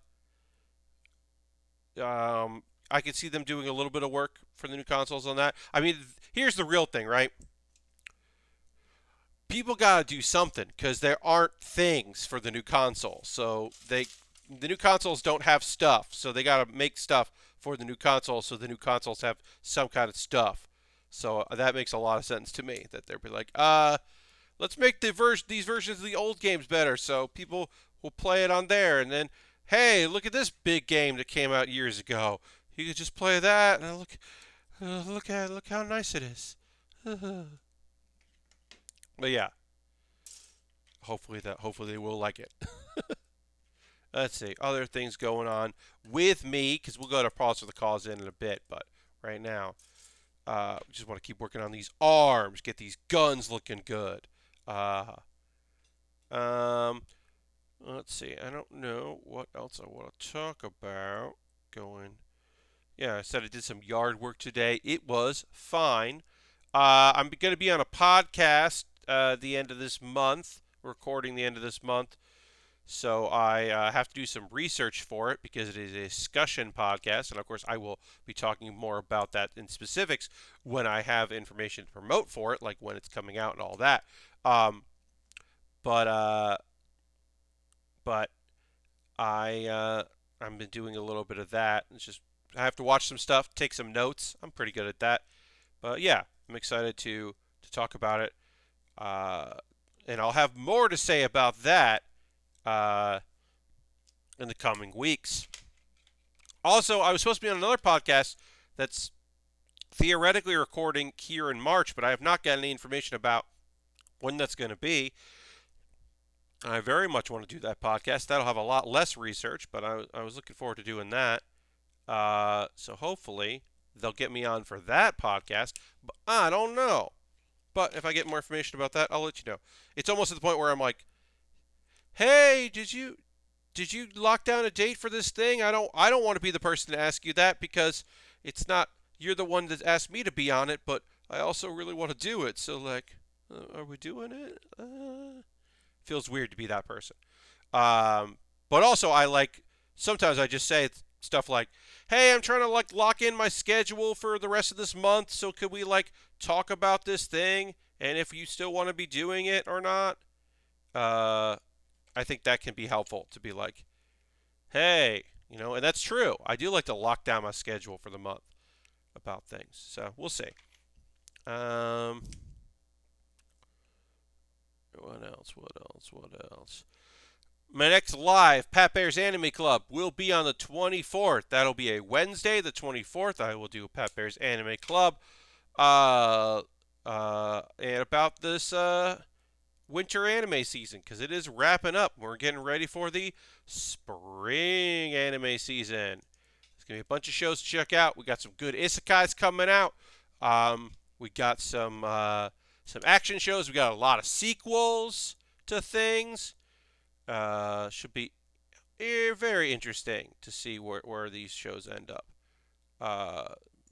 could see them doing a little bit of work for the new consoles on that. I mean, here's the real thing, right? People gotta do something because there aren't things for the new console. So the new consoles don't have stuff, so they gotta make stuff for the new consoles, so the new consoles have some kind of stuff. So that makes a lot of sense to me that they'll be like, let's make these versions of the old games better, so people will play it on there, and then hey, look at this big game that came out years ago. You could just play that, and look how nice it is. But yeah, hopefully they will like it. Let's see, other things going on with me, because we'll go to pause for the calls in a bit, but right now, we just want to keep working on these arms, get these guns looking good. Let's see, I don't know what else I want to talk about. Yeah, I said I did some yard work today. It was fine. I'm going to be on a podcast the end of this month, recording the end of this month. So I have to do some research for it because it is a discussion podcast. And of course, I will be talking more about that in specifics when I have information to promote for it, like when it's coming out and all that. But I've been doing a little bit of that. It's just I have to watch some stuff, take some notes. I'm pretty good at that. But yeah, I'm excited to talk about it. And I'll have more to say about that in the coming weeks. Also, I was supposed to be on another podcast that's theoretically recording here in March, but I have not gotten any information about when that's going to be. I very much want to do that podcast. That'll have a lot less research, but I was looking forward to doing that. So hopefully they'll get me on for that podcast. But I don't know. But if I get more information about that, I'll let you know. It's almost at the point where I'm like, "Hey, did you lock down a date for this thing? I don't want to be the person to ask you that because it's not you're the one that asked me to be on it, but I also really want to do it. So like, are we doing it? Feels weird to be that person. But also I like sometimes I just say stuff like, "Hey, I'm trying to like lock in my schedule for the rest of this month, so could we like talk about this thing and if you still want to be doing it or not?" I think that can be helpful to be like, "Hey, and that's true. I do like to lock down my schedule for the month about things. So we'll see. What else? What else? What else? My next live Pat Bear's Anime Club will be on the 24th. That'll be a Wednesday, the 24th. I will do Pat Bear's Anime Club. And about this winter anime season, because it is wrapping up. We're getting ready for the spring anime season. There's going to be a bunch of shows to check out. We got some good isekais coming out. We got some action shows. We got a lot of sequels to things. Should be very interesting to see where these shows end up.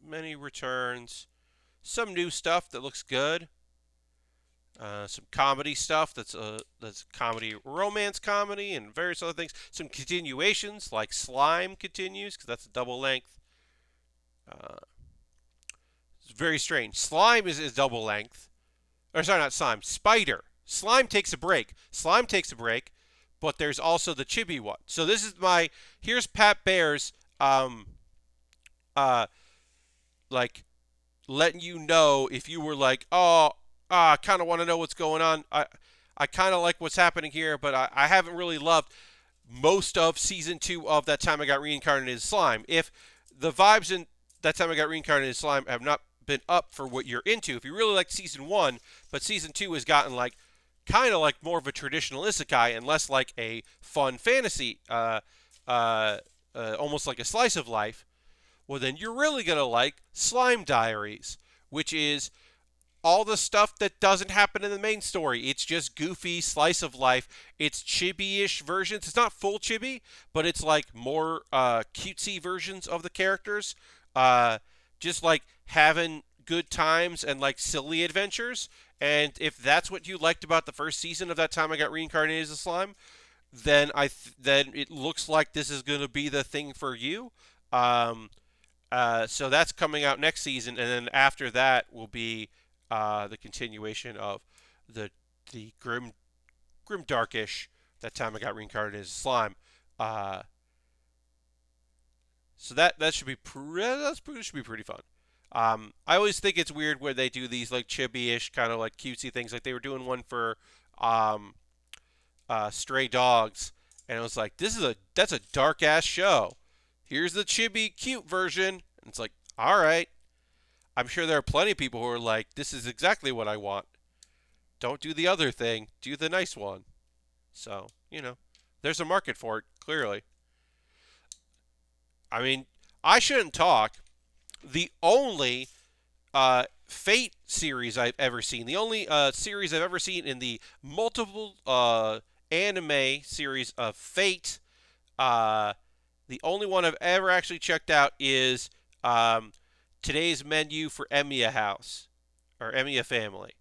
Many returns. Some new stuff that looks good. Some comedy stuff that's comedy, romance comedy, and various other things. Some continuations, like Slime continues, because that's a double length. It's very strange. Slime is double length. Or sorry, not Slime. Spider. Slime takes a break. But there's also the chibi one. So this is here's Pat Bear's, like, letting you know if you were like, oh, I kind of want to know what's going on. I kind of like what's happening here, but I haven't really loved most of Season 2 of That Time I Got Reincarnated as Slime. If the vibes in That Time I Got Reincarnated as Slime have not been up for what you're into, if you really like Season 1, but Season 2 has gotten like kind of like more of a traditional isekai and less like a fun fantasy, almost like a slice of life, well then you're really going to like Slime Diaries, which is all the stuff that doesn't happen in the main story. It's just goofy slice of life. It's chibi-ish versions. It's not full chibi, but it's like more cutesy versions of the characters. Just like having good times and like silly adventures. And if that's what you liked about the first season of That Time I Got Reincarnated as a Slime, then then it looks like this is going to be the thing for you. So that's coming out next season, and then after that will be the continuation of the grim darkish That Time I Got Reincarnated as a Slime. So that should be should be pretty fun. I always think it's weird where they do these like chibi-ish kind of like cutesy things. Like they were doing one for Stray Dogs, and it was like that's a dark ass show. Here's the chibi cute version, and it's like, all right. I'm sure there are plenty of people who are like, this is exactly what I want. Don't do the other thing. Do the nice one. So, there's a market for it, clearly. I mean, I shouldn't talk. The only Fate series I've ever seen, the only series I've ever seen in the multiple anime series of Fate, the only one I've ever actually checked out is Today's Menu for Emiya House, or Emiya Family,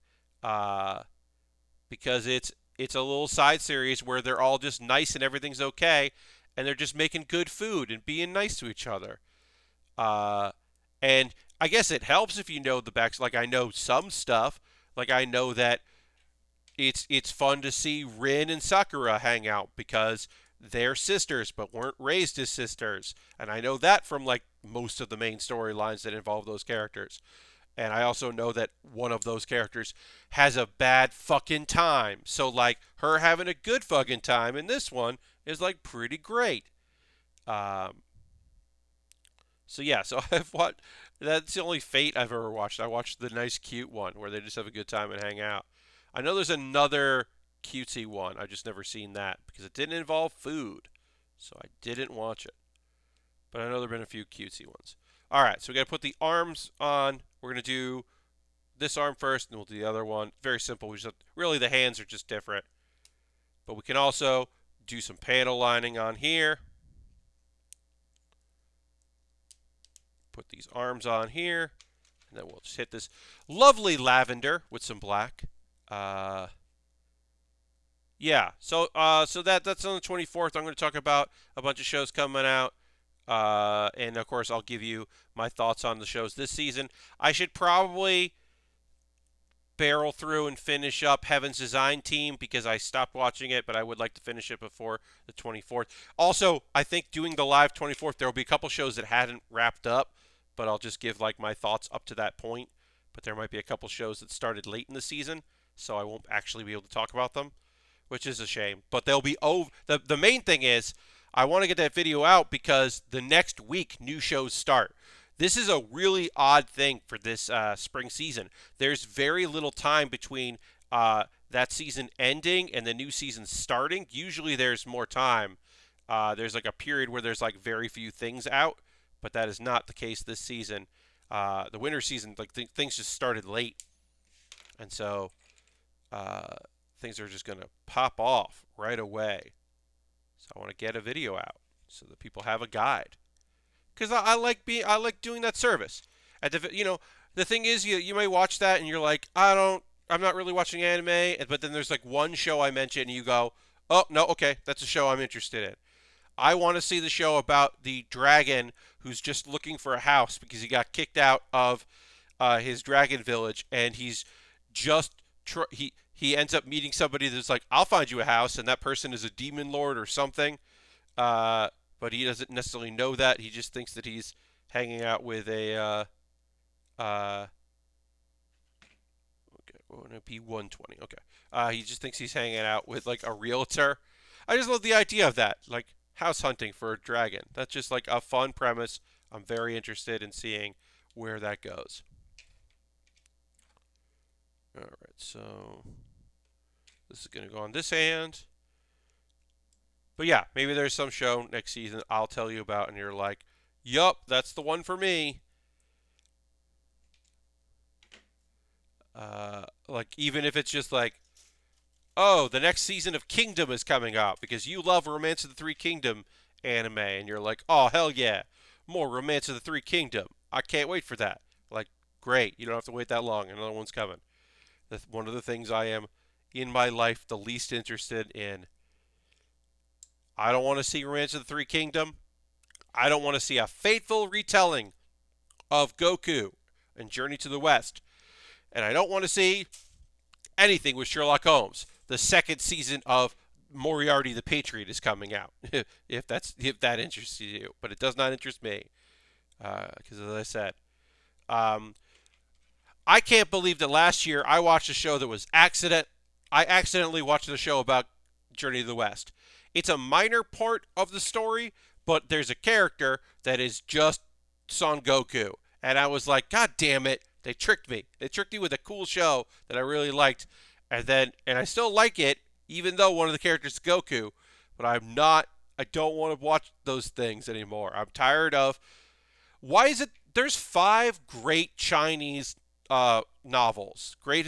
because it's a little side series where they're all just nice and everything's okay, and they're just making good food and being nice to each other. And I guess it helps if you know the backs. Like I know some stuff. Like I know that it's fun to see Rin and Sakura hang out because they're sisters but weren't raised as sisters. And I know that from like most of the main storylines that involve those characters. And I also know that one of those characters has a bad fucking time. So like her having a good fucking time in this one is like pretty great. So yeah, so I've watched. That's the only Fate I've ever watched. I watched the nice, cute one where they just have a good time and hang out. I know there's another cutesy one. I've just never seen that because it didn't involve food, so I didn't watch it. But I know there've been a few cutesy ones. All right, so we got to put the arms on. We're gonna do this arm first, and we'll do the other one. Very simple. We just really the hands are just different, but we can also do some panel lining on here. Put these arms on here, and then we'll just hit this lovely lavender with some black. Yeah, so that's on the 24th. I'm going to talk about a bunch of shows coming out, and of course I'll give you my thoughts on the shows this season. I should probably barrel through and finish up Heaven's Design Team because I stopped watching it, but I would like to finish it before the 24th. Also, I think doing the live 24th, there will be a couple shows that hadn't wrapped up, but I'll just give like my thoughts up to that point. But there might be a couple shows that started late in the season, so I won't actually be able to talk about them, which is a shame. But they'll be over. The main thing is I want to get that video out because the next week new shows start. This is a really odd thing for this spring season. There's very little time between that season ending and the new season starting. Usually there's more time. There's like a period where there's like very few things out, but that is not the case this season. The winter season, like things just started late, and so things are just going to pop off right away. So I want to get a video out so that people have a guide. Because I like doing that service. The thing is, you may watch that and you're like, I'm not really watching anime, but then there's like one show I mention and you go, oh no, okay, that's a show I'm interested in. I want to see the show about the dragon who's just looking for a house because he got kicked out of his dragon village, and he's just he ends up meeting somebody that's like, I'll find you a house, and that person is a demon lord or something. But he doesn't necessarily know that. He just thinks that he's hanging out with a okay, well, no, P120. Okay. He just thinks he's hanging out with like a realtor. I just love the idea of that, like house hunting for a dragon. That's just like a fun premise. I'm very interested in seeing where that goes. All right, so this is going to go on this hand. But yeah, maybe there's some show next season I'll tell you about, and you're like, yup, that's the one for me. Like, even if it's just like, oh, the next season of Kingdom is coming out because you love Romance of the Three Kingdom anime, and you're like, oh, hell yeah, more Romance of the Three Kingdom. I can't wait for that. Like, great, you don't have to wait that long. Another one's coming. That's one of the things I am in my life the least interested in. I don't want to see Romance of the Three Kingdom. I don't want to see a faithful retelling of Goku and Journey to the West. And I don't want to see anything with Sherlock Holmes. The second season of Moriarty the Patriot is coming out. if that interests you, but it does not interest me, because as I said, I can't believe that last year I watched a show that was I accidentally watched a show about Journey to the West. It's a minor part of the story, but there's a character that is just Son Goku. And I was like, God damn it, they tricked me. They tricked me with a cool show that I really liked. And I still like it, even though one of the characters is Goku. But I don't want to watch those things anymore. I'm tired of, why is it, there's 5 great Chinese novels, great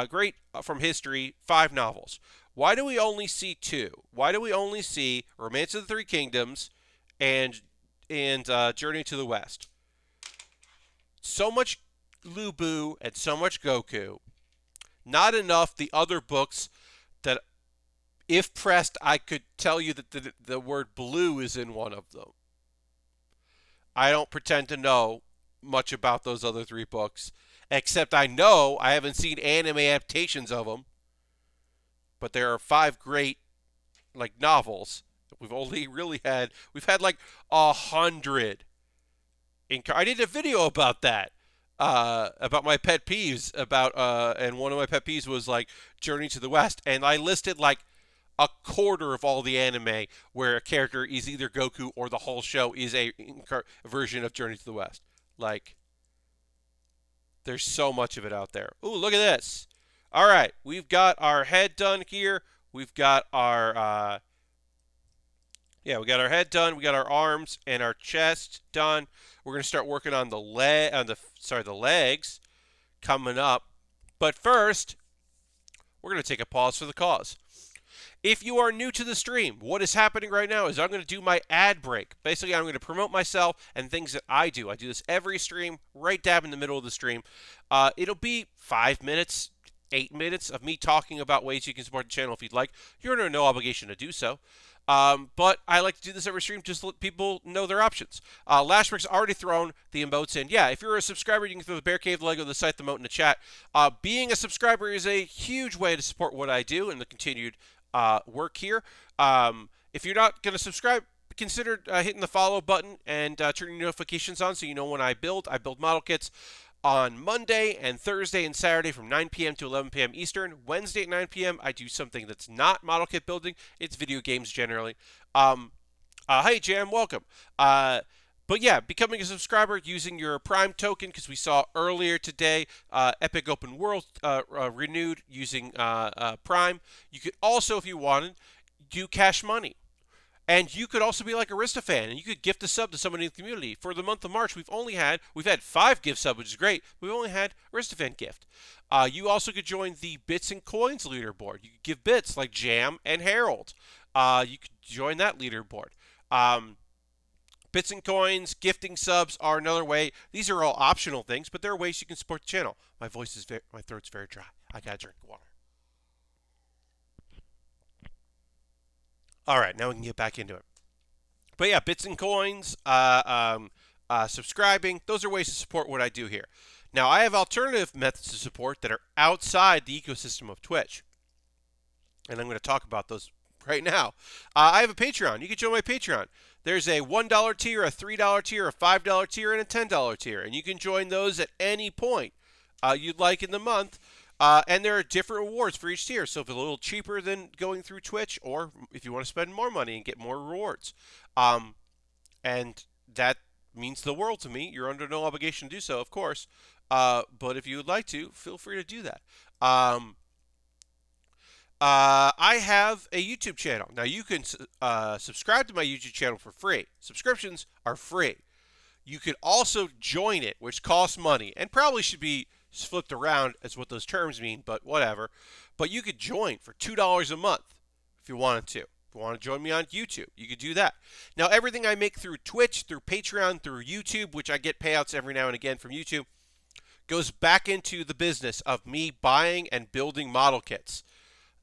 great from history, 5 novels. Why do we only see 2? Why do we only see Romance of the Three Kingdoms and Journey to the West? So much Lu Bu and so much Goku. Not enough the other books that, if pressed, I could tell you that the word blue is in one of them. I don't pretend to know much about those other 3 books, except I know I haven't seen anime adaptations of them. But there are 5 great like novels. We've had like 100. I did a video about that, about my pet peeves and one of my pet peeves was like Journey to the West, and I listed like a quarter of all the anime where a character is either Goku or the whole show is a version of Journey to the West. Like, there's so much of it out there. Ooh, look at this. All right, we've got our head done here. We've got our we got our head done. We got our arms and our chest done. We're gonna start working on the legs coming up. But first, we're gonna take a pause for the cause. If you are new to the stream, what is happening right now is I'm going to do my ad break. Basically, I'm going to promote myself and things that I do. I do this every stream, right dab in the middle of the stream. It'll be 5 minutes, 8 minutes of me talking about ways you can support the channel if you'd like. You're under no obligation to do so. But I like to do this every stream just to let people know their options. Lashbrick's already thrown the emotes in. Yeah, if you're a subscriber, you can throw the Bear Cave Lego, the site, the emote in the chat. Being a subscriber is a huge way to support what I do and the continued work here. If you're not going to subscribe, consider hitting the follow button and turning notifications on so you know when I build. I build model kits on Monday and Thursday and Saturday from 9 p.m. to 11 p.m. Eastern. Wednesday at 9 p.m. I do something that's not model kit building. It's video games generally. Hey, Jam, welcome. But yeah, becoming a subscriber using your Prime token, because we saw earlier today Epic Open World renewed using Prime. You could also, if you wanted, do Cash Money. And you could also be like Aristofan, and you could gift a sub to somebody in the community. For the month of March, we've had 5 gift subs, which is great. We've only had Aristofan gift. You also could join the Bits and Coins leaderboard. You could give bits like Jam and Harold. You could join that leaderboard. Bits and coins, gifting subs are another way. These are all optional things, but there are ways you can support the channel. My throat's very dry. I gotta drink water. All right, now we can get back into it. But yeah, bits and coins, subscribing, those are ways to support what I do here. Now, I have alternative methods to support that are outside the ecosystem of Twitch. And I'm going to talk about those right now. I have a Patreon. You can join my Patreon. There's a $1 tier, a $3 tier, a $5 tier, and a $10 tier. And you can join those at any point you'd like in the month. And there are different rewards for each tier. So if it's a little cheaper than going through Twitch, or if you want to spend more money and get more rewards. And that means the world to me. You're under no obligation to do so, of course. But if you would like to, feel free to do that. I have a YouTube channel. Now, you can subscribe to my YouTube channel for free. Subscriptions are free. You can also join it, which costs money, and probably should be flipped around as what those terms mean, but whatever. But you could join for $2 a month if you wanted to. If you want to join me on YouTube, you could do that. Now, everything I make through Twitch, through Patreon, through YouTube, which I get payouts every now and again from YouTube, goes back into the business of me buying and building model kits.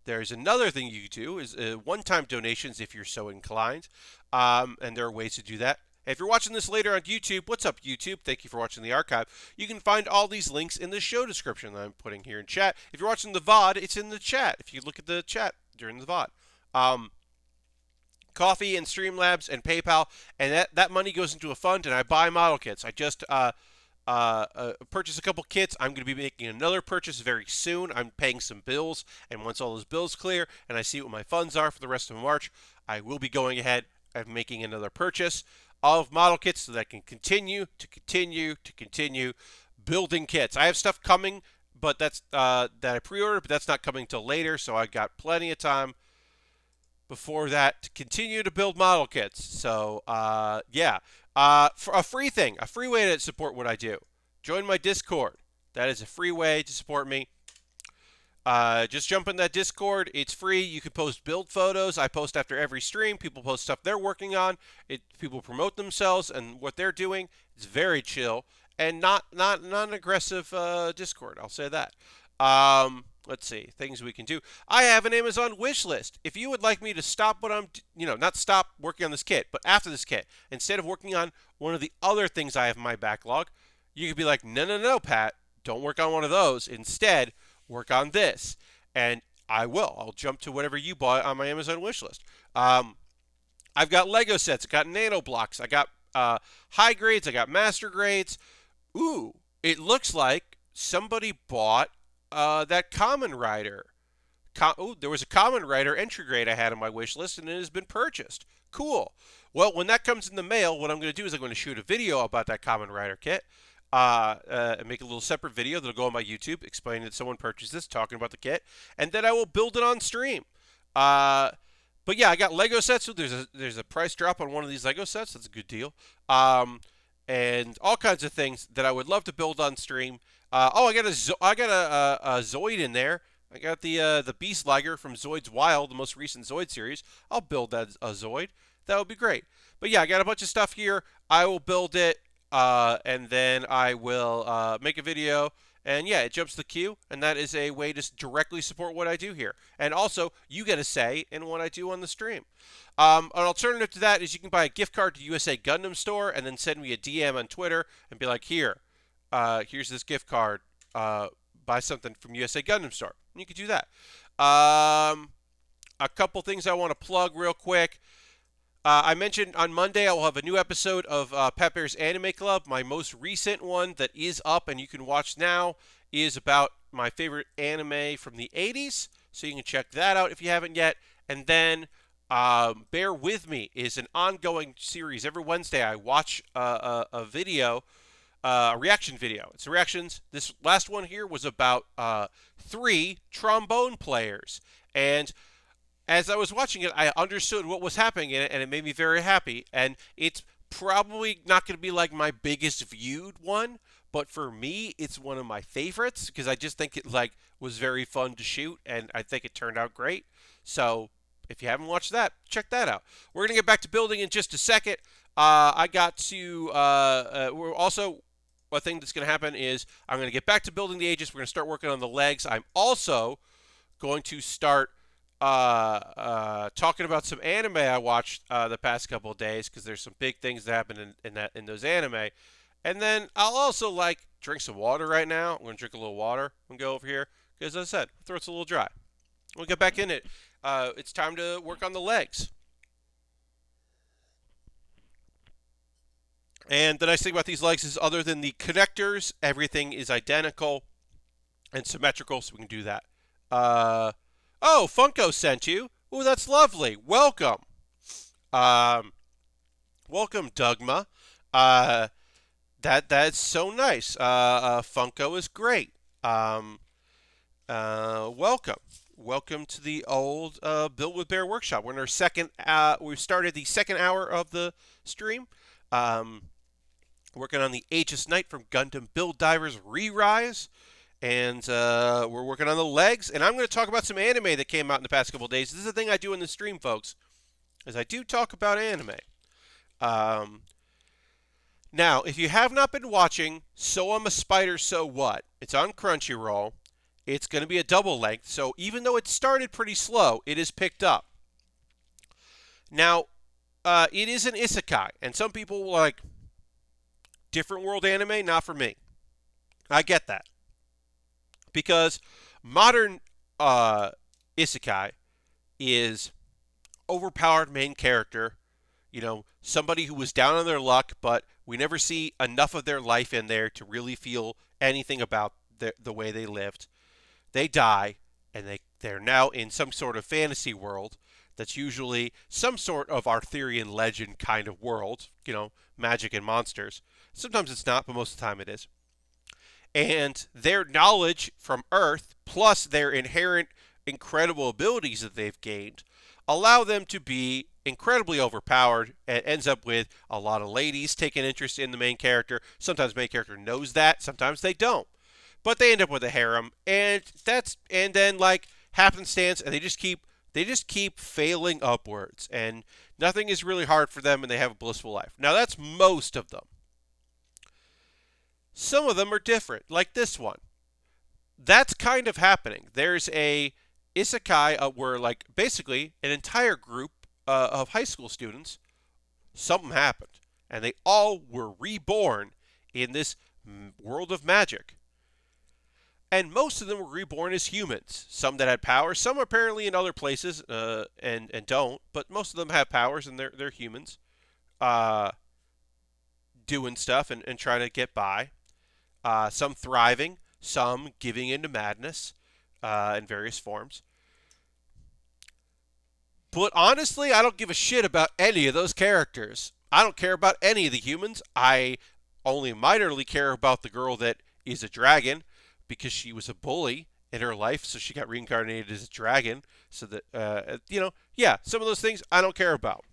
There's another thing you can do is one-time donations if you're so inclined, and there are ways to do that. If you're watching this later on YouTube, what's up, YouTube? Thank you for watching the archive. You can find all these links in the show description that I'm putting here in chat. If you're watching the VOD, it's in the chat. If you look at the chat during the VOD. Coffee and Streamlabs and PayPal, and that money goes into a fund, and I buy model kits. I just purchase a couple kits. I'm going to be making another purchase very soon. I'm paying some bills, and once all those bills clear and I see what my funds are for the rest of March, I will be going ahead and making another purchase of model kits so that I can continue building kits. I have stuff coming, but that's that I pre-ordered, but that's not coming till later, so I got plenty of time before that to continue to build model kits. So yeah. For a free thing, a free way to support what I do. Join my Discord. That is a free way to support me. Just jump in that Discord. It's free. You can post build photos. I post after every stream. People post stuff they're working on. People promote themselves and what they're doing. It's very chill and not an aggressive Discord. I'll say that. Let's see, things we can do. I have an Amazon wish list. If you would like me to stop what I'm, not stop working on this kit, but after this kit, instead of working on one of the other things I have in my backlog, you could be like, no, Pat, don't work on one of those. Instead, work on this. And I will. I'll jump to whatever you bought on my Amazon wish list. I've got Lego sets. I got nano blocks. I got high grades. I got master grades. Ooh, it looks like somebody bought that Kamen there was a Common Writer entry grade I had on my wish list, and it has been purchased. Cool. Well, when that comes in the mail, what I'm going to do is I'm going to shoot a video about that Common Writer kit, and make a little separate video that'll go on my YouTube explaining that someone purchased this, talking about the kit, and then I will build it on stream. But yeah, I got Lego sets. So there's a price drop on one of these Lego sets. That's a good deal. And all kinds of things that I would love to build on stream. I got a Zoid in there. I got the Beast Liger from Zoid's Wild, the most recent Zoid series. I'll build that a Zoid. That would be great. But yeah, I got a bunch of stuff here. I will build it, and then I will make a video. And yeah, it jumps the queue, and that is a way to directly support what I do here. And also, you get a say in what I do on the stream. An alternative to that is you can buy a gift card to USA Gundam Store and then send me a DM on Twitter and be like, here's this gift card. Buy something from USA Gundam Store. And you could do that. A couple things I want to plug real quick. I mentioned on Monday I will have a new episode of Pat Bear's Anime Club. My most recent one that is up and you can watch now is about my favorite anime from the 80s. So you can check that out if you haven't yet. And then Baer With Me is an ongoing series. Every Wednesday I watch a video, a reaction video. It's reactions. This last one here was about 3 trombone players. And as I was watching it, I understood what was happening in it, and it made me very happy. And it's probably not going to be like my biggest viewed one, but for me, it's one of my favorites because I just think it was very fun to shoot, and I think it turned out great. So if you haven't watched that, check that out. We're going to get back to building in just a second. We're also, a thing that's going to happen is I'm going to get back to building the Aegis. We're going to start working on the legs. I'm also going to start talking about some anime I watched the past couple of days because there's some big things that happen in those anime. And then I'll also drink some water right now. I'm going to drink a little water and go over here because, as I said, my throat's a little dry. We'll get back in it. It's time to work on the legs. And the nice thing about these legs is other than the connectors, everything is identical and symmetrical, so we can do that. Oh, Funko sent you. Oh, that's lovely. Welcome. Welcome, Dugma. That's so nice. Funko is great. Welcome. Welcome to the old Build With Baer Workshop. We're in our second. We've started the second hour of the stream. Working on the Aegis Knight from Gundam Build Divers Re-Rise. And we're working on the legs, and I'm going to talk about some anime that came out in the past couple of days. This is the thing I do in the stream, folks, is I do talk about anime. Now, if you have not been watching So I'm a Spider, So What? It's on Crunchyroll. It's going to be a double length, so even though it started pretty slow, it is picked up. Now, it is an isekai, and some people like different world anime, not for me. I get that. Because modern isekai is overpowered main character, somebody who was down on their luck, but we never see enough of their life in there to really feel anything about the way they lived. They die, and they're now in some sort of fantasy world that's usually some sort of Arthurian legend kind of world, magic and monsters. Sometimes it's not, but most of the time it is. And their knowledge from Earth, plus their inherent incredible abilities that they've gained, allow them to be incredibly overpowered, and ends up with a lot of ladies taking interest in the main character. Sometimes the main character knows that, sometimes they don't. But they end up with a harem, and then happenstance, and they just keep failing upwards, and nothing is really hard for them, and they have a blissful life. Now that's most of them. Some of them are different, like this one. That's kind of happening. There's a isekai where, basically an entire group of high school students, something happened, and they all were reborn in this world of magic. And most of them were reborn as humans. Some that had powers, some apparently in other places and don't, but most of them have powers and they're humans, doing stuff and trying to get by. Some thriving, some giving into madness in various forms. But honestly, I don't give a shit about any of those characters. I don't care about any of the humans. I only minorly care about the girl that is a dragon because she was a bully in her life, so she got reincarnated as a dragon. So that, yeah, some of those things I don't care about.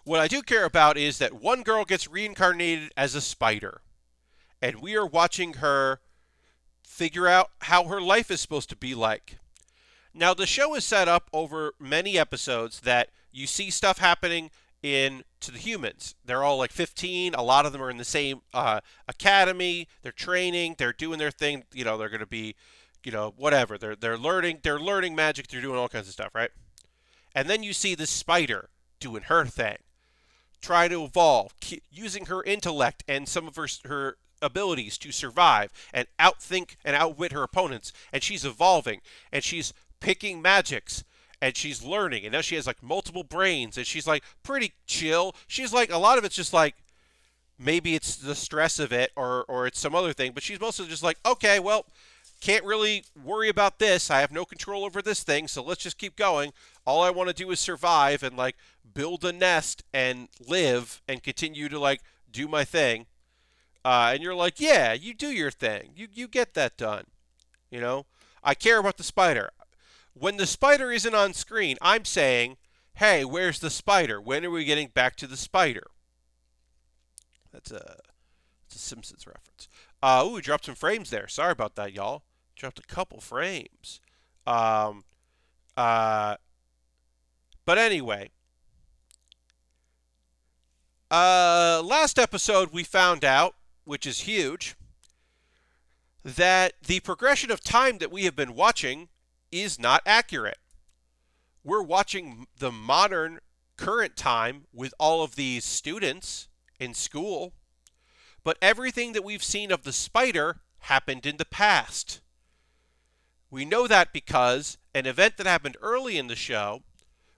What I do care about is that one girl gets reincarnated as a spider, and we are watching her figure out how her life is supposed to be like. Now, the show is set up over many episodes that you see stuff happening in to the humans. They're all like 15. A lot of them are in the same academy. They're training. They're doing their thing. You know, they're going to be, whatever. They're learning. They're learning magic. They're doing all kinds of stuff, right? And then you see this spider doing her thing, trying to evolve, using her intellect and some of her abilities to survive and outthink and outwit her opponents. And she's evolving, and she's picking magics, and she's learning, and now she has like multiple brains, and she's like pretty chill. She's like, a lot of it's just like, maybe it's the stress of it, or it's some other thing, but she's mostly just like, okay, well, can't really worry about this. I have no control over this thing, so let's just keep going. All I want to do is survive and like build a nest and live and continue to like do my thing. And you're like, yeah, you do your thing. You get that done. You know, I care about the spider. When the spider isn't on screen, I'm saying, hey, where's the spider? When are we getting back to the spider? That's a Simpsons reference. Ooh, dropped some frames there. Sorry about that, y'all. Dropped a couple frames. Um, uh, but anyway, last episode we found out, which is huge, that the progression of time that we have been watching is not accurate. We're watching the modern current time with all of these students in school, but everything that we've seen of the spider happened in the past. We know that because an event that happened early in the show,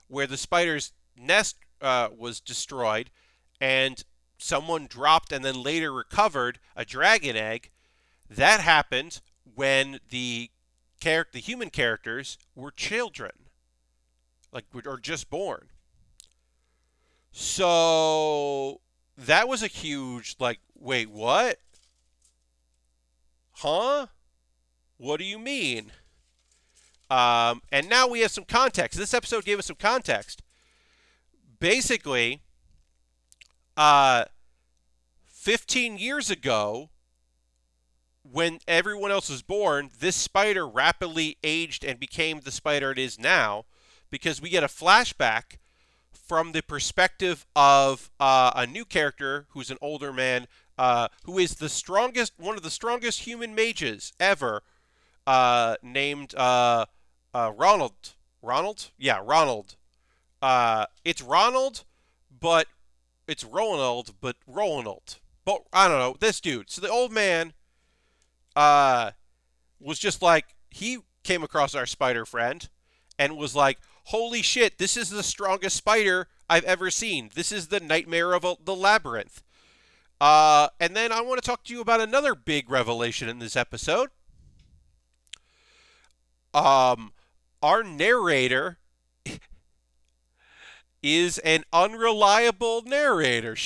where the spider's nest was destroyed and someone dropped and then later recovered a dragon egg, that happened when the human characters were children, like, or just born. So that was a huge, like, wait, what? Huh? What do you mean? And now we have some context. This episode gave us some context. Basically, 15 years ago, when everyone else was born, this spider rapidly aged and became the spider it is now, because we get a flashback from the perspective of a new character who's an older man, who is one of the strongest human mages ever, named Ronald. Ronald? Yeah, Ronald. It's Ronald, but it's Ronald, but Ronald. But I don't know, this dude. So the old man was just like, he came across our spider friend and was like, holy shit, this is the strongest spider I've ever seen. This is the nightmare of the labyrinth. And then I want to talk to you about another big revelation in this episode. Our narrator is an unreliable narrator.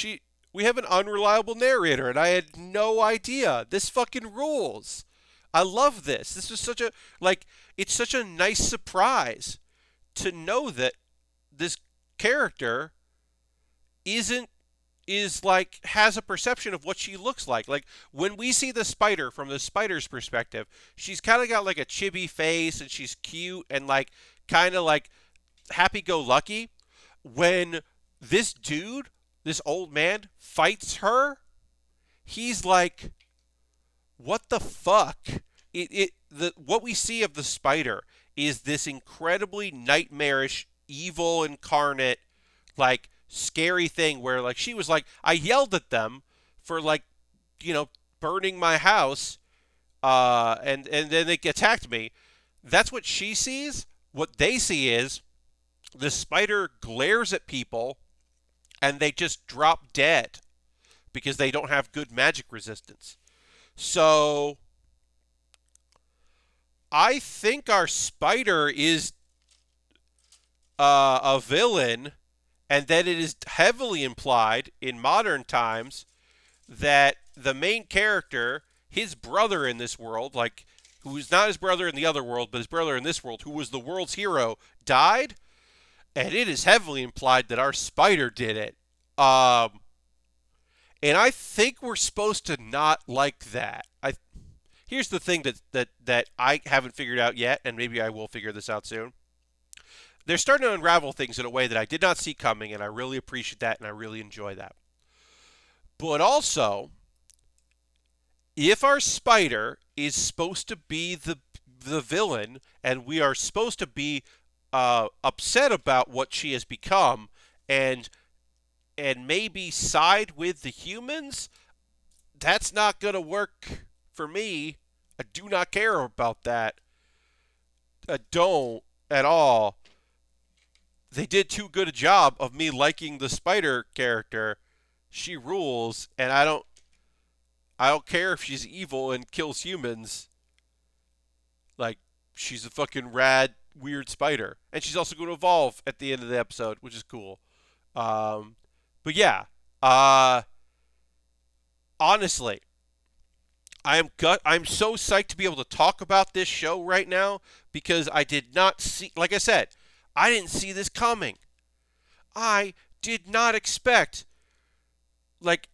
We have an unreliable narrator, and I had no idea. This fucking rules. I love this. This is such a, like, it's such a nice surprise to know that this character has a perception of what she looks like. Like, when we see the spider from the spider's perspective, she's kind of got like a chibi face, and she's cute and like kind of like happy-go-lucky. When this dude, this old man, fights her, he's like, what the fuck? What we see of the spider is this incredibly nightmarish, evil incarnate, like, scary thing where, like, she was like, I yelled at them for, like, burning my house, and then they attacked me. That's what she sees. What they see is the spider glares at people and they just drop dead because they don't have good magic resistance. So I think our spider is a villain, and then it is heavily implied in modern times that the main character, his brother in this world, like who's not his brother in the other world, but his brother in this world, who was the world's hero, died, and it is heavily implied that our spider did it. And I think we're supposed to not like that. Here's the thing that I haven't figured out yet, and maybe I will figure this out soon. They're starting to unravel things in a way that I did not see coming, and I really appreciate that, and I really enjoy that. But also, if our spider is supposed to be the villain, and we are supposed to be upset about what she has become, and maybe side with the humans, that's not going to work for me. I do not care about that. I don't at all. They did too good a job of me liking the spider character. She rules, and I don't care if she's evil and kills humans. Like, she's a fucking rad, weird spider. And she's also going to evolve at the end of the episode, which is cool. But yeah, honestly, I'm so psyched to be able to talk about this show right now because I did not see, like I said, I didn't see this coming. I did not expect, like,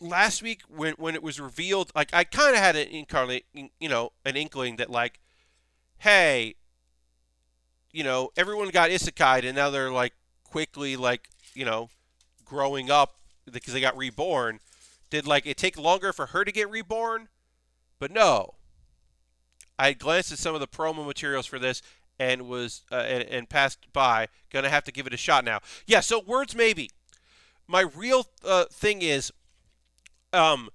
last week when it was revealed, like, I kind of had an an inkling that, like, hey, everyone got isekai'd and now they're, like, quickly, like, growing up because they got reborn. Did, like, it take longer for her to get reborn? But no. I glanced at some of the promo materials for this and was and passed by. Gonna have to give it a shot now. Yeah, so words maybe. My real thing is, I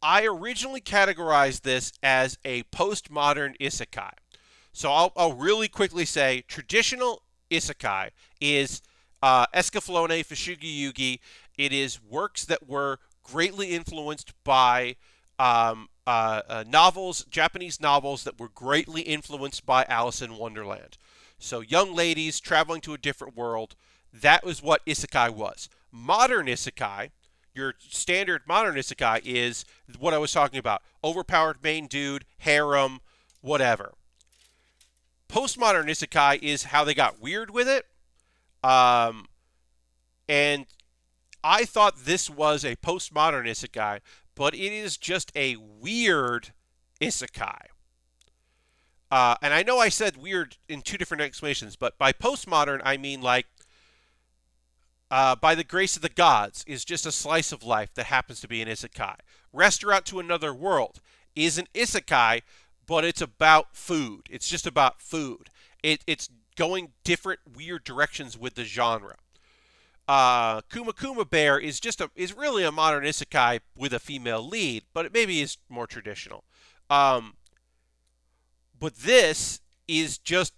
originally categorized this as a postmodern isekai. So I'll really quickly say traditional isekai is Escaflowne Fushigi Yugi. It is works that were greatly influenced by novels, Japanese novels that were greatly influenced by Alice in Wonderland. So young ladies traveling to a different world, that was what isekai was. Modern isekai, your standard modern isekai, is what I was talking about. Overpowered main dude, harem, whatever. Postmodern isekai is how they got weird with it. And I thought this was a postmodern isekai, but it is just a weird isekai. And I know I said weird in two different explanations, but by postmodern, I mean like by the grace of the gods is just a slice of life that happens to be an isekai. Restaurant to Another World is an isekai, but it's about food. It's just about food. It's going different weird directions with the genre. Kuma Kuma Bear is really a modern isekai with a female lead, but it maybe is more traditional. But this is just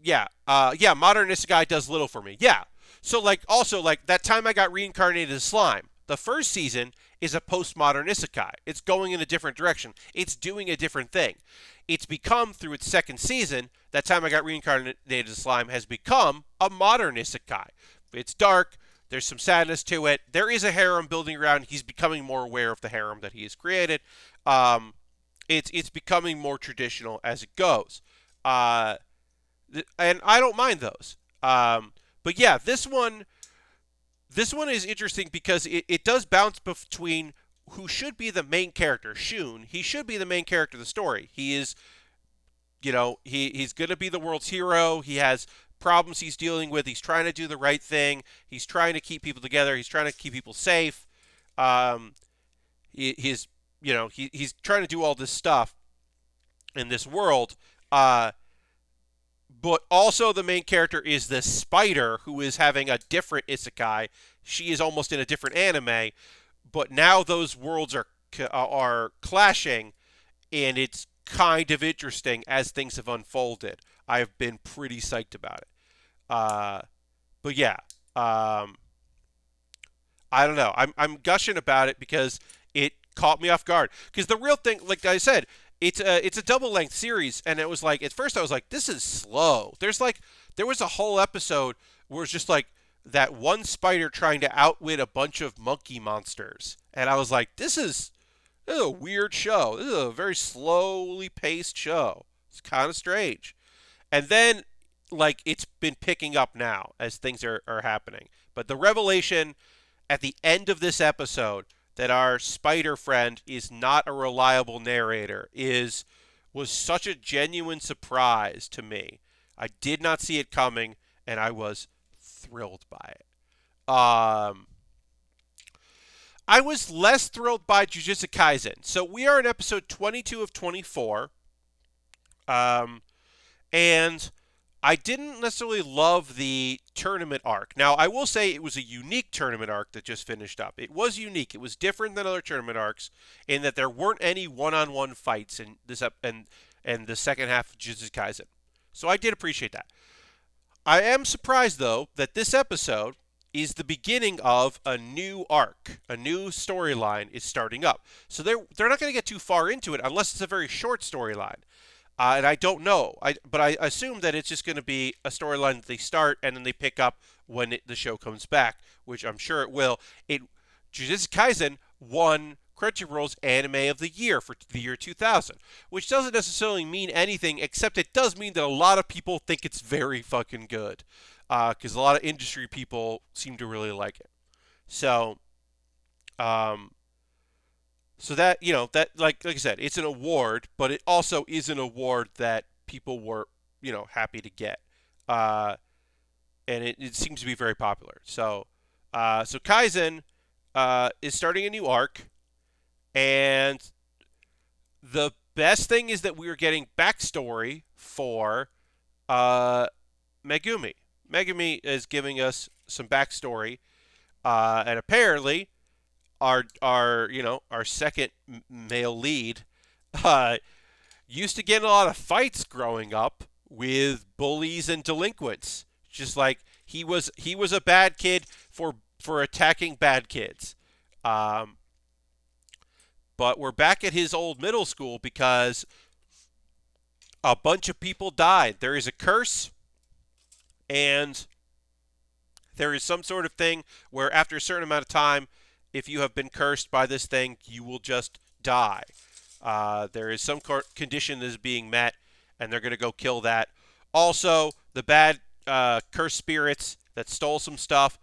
modern isekai does little for me. Yeah. So also that time I got reincarnated as slime. The first season is a postmodern isekai. It's going in a different direction. It's doing a different thing. It's become, through its second season, that time I got reincarnated as slime has become a modern isekai. It's dark. There's some sadness to it. There is a harem building around. He's becoming more aware of the harem that he has created. It's becoming more traditional as it goes. And I don't mind those. But yeah, this one is interesting because it does bounce between who should be the main character, Shun. He should be the main character of the story. He is, he's going to be the world's hero. He has problems he's dealing with. He's trying to do the right thing. He's trying to keep people together. He's trying to keep people safe. He's trying to do all this stuff in this world. But also the main character is the spider who is having a different isekai. She is almost in a different anime, but now those worlds are clashing, and it's kind of interesting as things have unfolded. I've been pretty psyched about it. But yeah, I don't know. I'm gushing about it because it caught me off guard. Because the real thing, like I said, it's a double length series, and it was like at first I was like, this is slow. There was a whole episode where it's just like that one spider trying to outwit a bunch of monkey monsters, and I was like, this is a weird show. This is a very slowly paced show. It's kind of strange. And then, like, it's been picking up now as things are happening. But the revelation at the end of this episode that our spider friend is not a reliable narrator was such a genuine surprise to me. I did not see it coming, and I was thrilled by it. I was less thrilled by Jujutsu Kaisen. So we are in episode 22 of 24. And I didn't necessarily love the tournament arc. Now, I will say it was a unique tournament arc that just finished up. It was unique. It was different than other tournament arcs in that there weren't any one-on-one fights in this and the second half of Jujutsu Kaisen. So I did appreciate that. I am surprised, though, that this episode is the beginning of a new arc. A new storyline is starting up. So they're not going to get too far into it unless it's a very short storyline. And I don't know, but I assume that it's just going to be a storyline that they start and then they pick up when the show comes back, which I'm sure it will. Jujutsu Kaisen won Crunchyroll's Anime of the Year for the year 2000, which doesn't necessarily mean anything, except it does mean that a lot of people think it's very fucking good, because a lot of industry people seem to really like it. So, So that that like I said, it's an award, but it also is an award that people were happy to get, and it seems to be very popular. So Kaizen is starting a new arc, and the best thing is that we are getting backstory for Megumi. Megumi is giving us some backstory, and apparently our second male lead used to get in a lot of fights growing up with bullies and delinquents. Just like he was a bad kid for attacking bad kids. But we're back at his old middle school because a bunch of people died. There is a curse, and there is some sort of thing where after a certain amount of time, if you have been cursed by this thing, you will just die. There is some condition that is being met, and they're going to go kill that. Also, the bad cursed spirits that stole some stuff,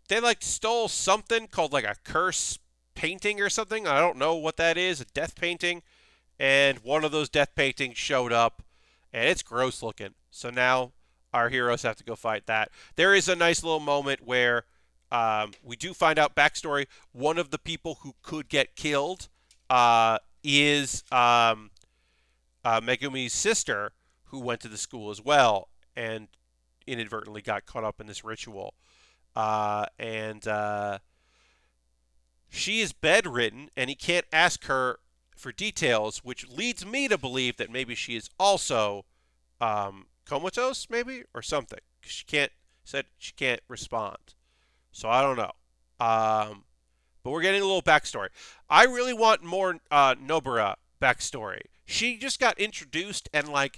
they stole something called a curse painting or something. I don't know what that is, a death painting. And one of those death paintings showed up, and it's gross looking. So now our heroes have to go fight that. There is a nice little moment where we do find out backstory. One of the people who could get killed is Megumi's sister, who went to the school as well and inadvertently got caught up in this ritual. And she is bedridden, and he can't ask her for details, which leads me to believe that maybe she is also comatose, maybe, or something. She can't respond. So I don't know. But we're getting a little backstory. I really want more Nobara backstory. She just got introduced, and I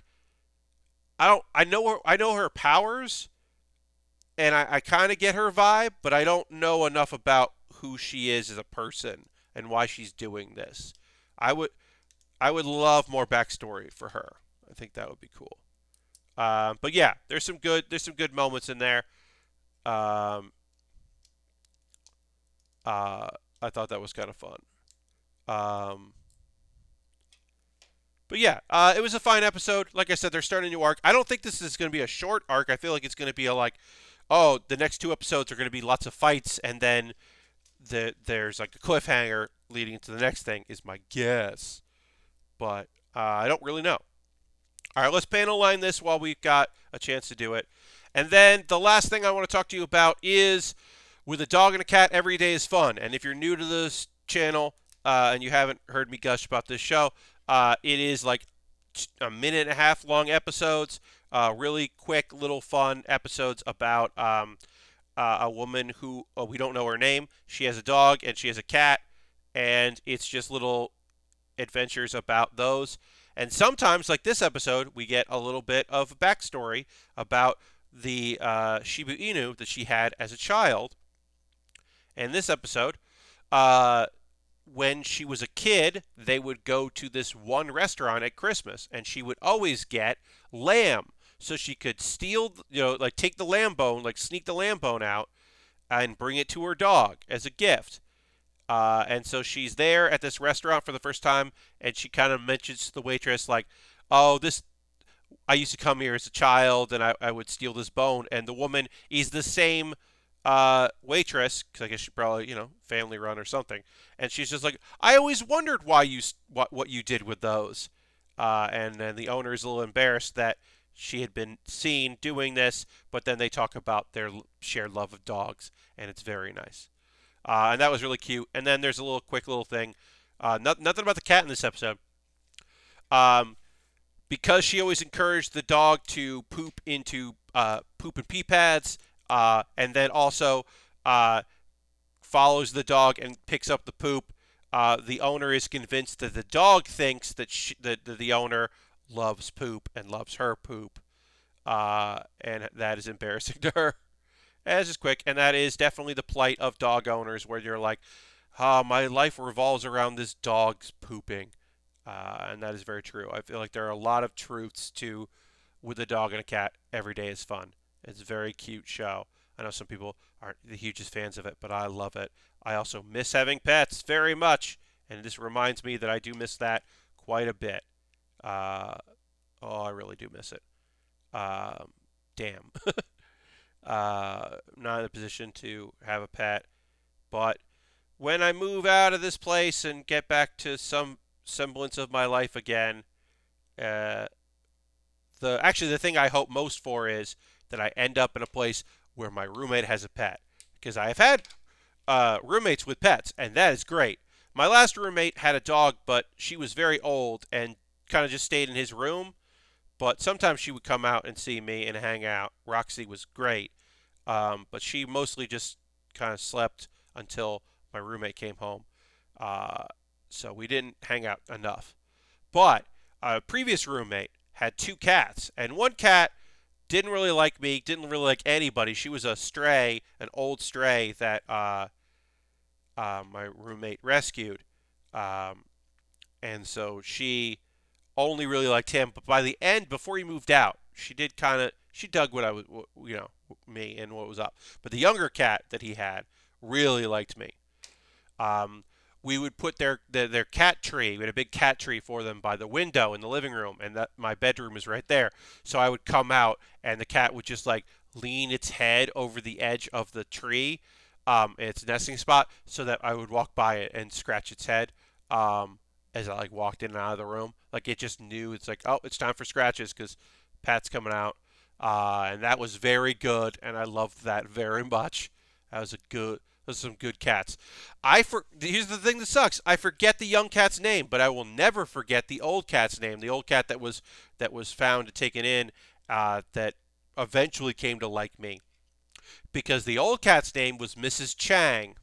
know her powers, and I kind of get her vibe, but I don't know enough about who she is as a person and why she's doing this. I would love more backstory for her. I think that would be cool. But yeah, there's some good moments in there. I thought that was kind of fun. But yeah, it was a fine episode. Like I said, they're starting a new arc. I don't think this is going to be a short arc. I feel like it's going to be the next two episodes are going to be lots of fights, and then there's a cliffhanger leading into the next thing, is my guess. But I don't really know. All right, let's panel line this while we've got a chance to do it. And then the last thing I want to talk to you about is, with a dog and a cat, every day is fun. And if you're new to this channel and you haven't heard me gush about this show, it is a minute and a half long episodes, really quick little fun episodes about a woman who, we don't know her name. She has a dog and she has a cat, and it's just little adventures about those. And sometimes, like this episode, we get a little bit of backstory about the Shiba Inu that she had as a child. In this episode, uh, when she was a kid, they would go to this one restaurant at Christmas, and she would always get lamb, so she could steal, like take the lamb bone, like sneak the lamb bone out, and bring it to her dog as a gift. And so she's there at this restaurant for the first time, and she kind of mentions to the waitress, like, "Oh, this I used to come here as a child, and I would steal this bone." And the woman is the same waitress, because I guess she probably, family run or something. And she's just like, "I always wondered why what you did with those." And then the owner is a little embarrassed that she had been seen doing this, but then they talk about their shared love of dogs, and it's very nice. And that was really cute. And then there's a quick little thing. Nothing about the cat in this episode. Um, because she always encouraged the dog to poop into poop and pee pads, and then also follows the dog and picks up the poop. The owner is convinced that the dog thinks that the owner loves poop and loves her poop, and that is embarrassing to her. As is quick, and that is definitely the plight of dog owners, where you're like, my life revolves around this dog's pooping. And that is very true. I feel like there are a lot of truths to with a dog and a cat. Every day is fun. It's a very cute show. I know some people aren't the hugest fans of it, but I love it. I also miss having pets very much, and this reminds me that I do miss that quite a bit. Uh, I really do miss it. Damn. I'm not in a position to have a pet, but when I move out of this place and get back to some semblance of my life again, uh, the thing I hope most for is that I end up in a place where my roommate has a pet, because I have had roommates with pets, and that is great. My last roommate had a dog, but she was very old and kind of just stayed in his room. But sometimes she would come out and see me and hang out. Roxy was great, but she mostly just kind of slept until my roommate came home. Uh, so we didn't hang out enough. But a previous roommate had two cats, and one cat didn't really like me, didn't really like anybody. She was a stray, an old stray that my roommate rescued. Um, and so she only really liked him. But by the end, before he moved out, she dug what I was, me and what was up. But the younger cat that he had really liked me. Um, we would put their cat tree. We had a big cat tree for them by the window in the living room, and that my bedroom is right there. So I would come out, and the cat would just like lean its head over the edge of the tree, its nesting spot, so that I would walk by it and scratch its head. As I like walked in and out of the room, like it just knew it's like, oh, it's time for scratches because Pat's coming out, and that was very good, and I loved that very much. That was a good. Those are some good cats. Here's the thing that sucks. I forget the young cat's name, but I will never forget the old cat's name. The old cat that was found and taken in, that eventually came to like me, because the old cat's name was Mrs. Chang,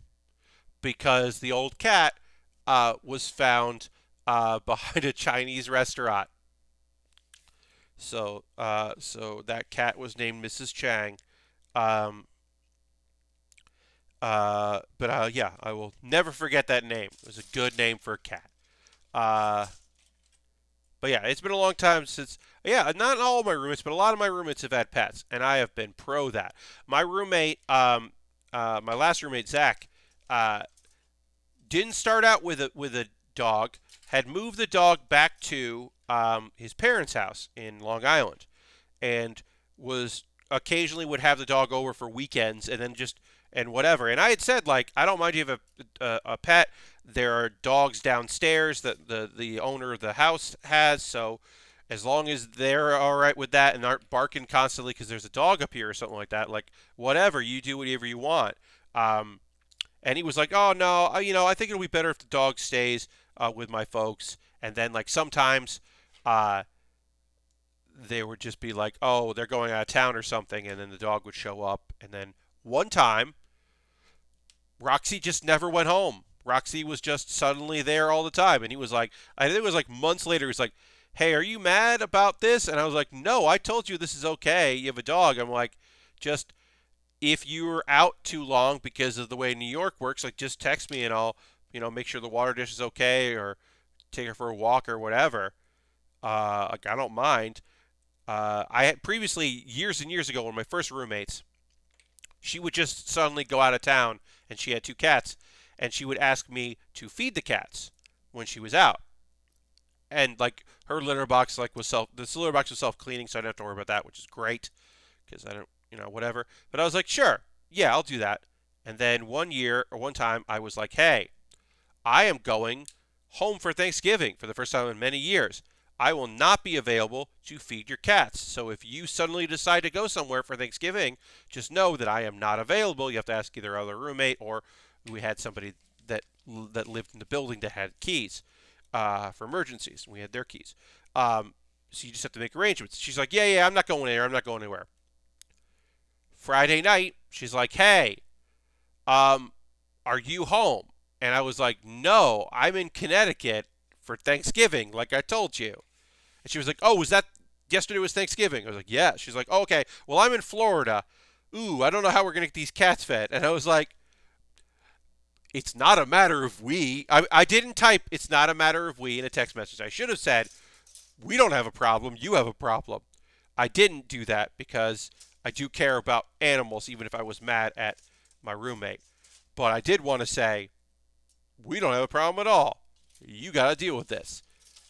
because the old cat was found behind a Chinese restaurant. So that cat was named Mrs. Chang. Um, but yeah, I will never forget that name. It was a good name for a cat. Uh, but yeah, it's been a long time since. Yeah, not all of my roommates, but a lot of my roommates have had pets, and I have been pro that. My roommate, my last roommate Zach, uh, didn't start out with a dog. Had moved the dog back to his parents' house in Long Island, and was occasionally would have the dog over for weekends, and then just and whatever. And I had said, like, I don't mind you have a pet. There are dogs downstairs that the owner of the house has, so as long as they're all right with that and aren't barking constantly because there's a dog up here or something like that, like whatever, you do whatever you want. Um, and he was like, "Oh no, I think it'll be better if the dog stays with my folks." And then like sometimes uh, they would just be like, "Oh, they're going out of town or something," and then the dog would show up. And then one time, Roxy just never went home. Roxy was just suddenly there all the time. And he was like, I think it was like months later, he was like, hey, are you mad about this? And I was like, no, I told you this is okay. You have a dog. I'm like, just if you're out too long because of the way New York works, like just text me and I'll, make sure the water dish is okay or take her for a walk or whatever. Like I don't mind. I had previously, years and years ago, one of my first roommates, she would just suddenly go out of town and she had two cats and she would ask me to feed the cats when she was out. And like her litter box this litter box was self-cleaning, so I didn't have to worry about that, which is great because I don't, whatever. But I was like, sure, yeah, I'll do that. And then one time I was like, hey, I am going home for Thanksgiving for the first time in many years. I will not be available to feed your cats. So if you suddenly decide to go somewhere for Thanksgiving, just know that I am not available. You have to ask either other roommate or we had somebody that lived in the building that had keys for emergencies. We had their keys. So you just have to make arrangements. She's like, yeah, I'm not going anywhere. I'm not going anywhere. Friday night, she's like, hey, are you home? And I was like, no, I'm in Connecticut for Thanksgiving, like I told you. And she was like, oh, was that yesterday was Thanksgiving? I was like, yeah. She's like, oh, okay, well, I'm in Florida. Ooh, I don't know how we're going to get these cats fed. And I was like, it's not a matter of we. I didn't type, it's not a matter of we in a text message. I should have said, we don't have a problem, you have a problem. I didn't do that because I do care about animals, even if I was mad at my roommate. But I did want to say, we don't have a problem at all. You got to deal with this.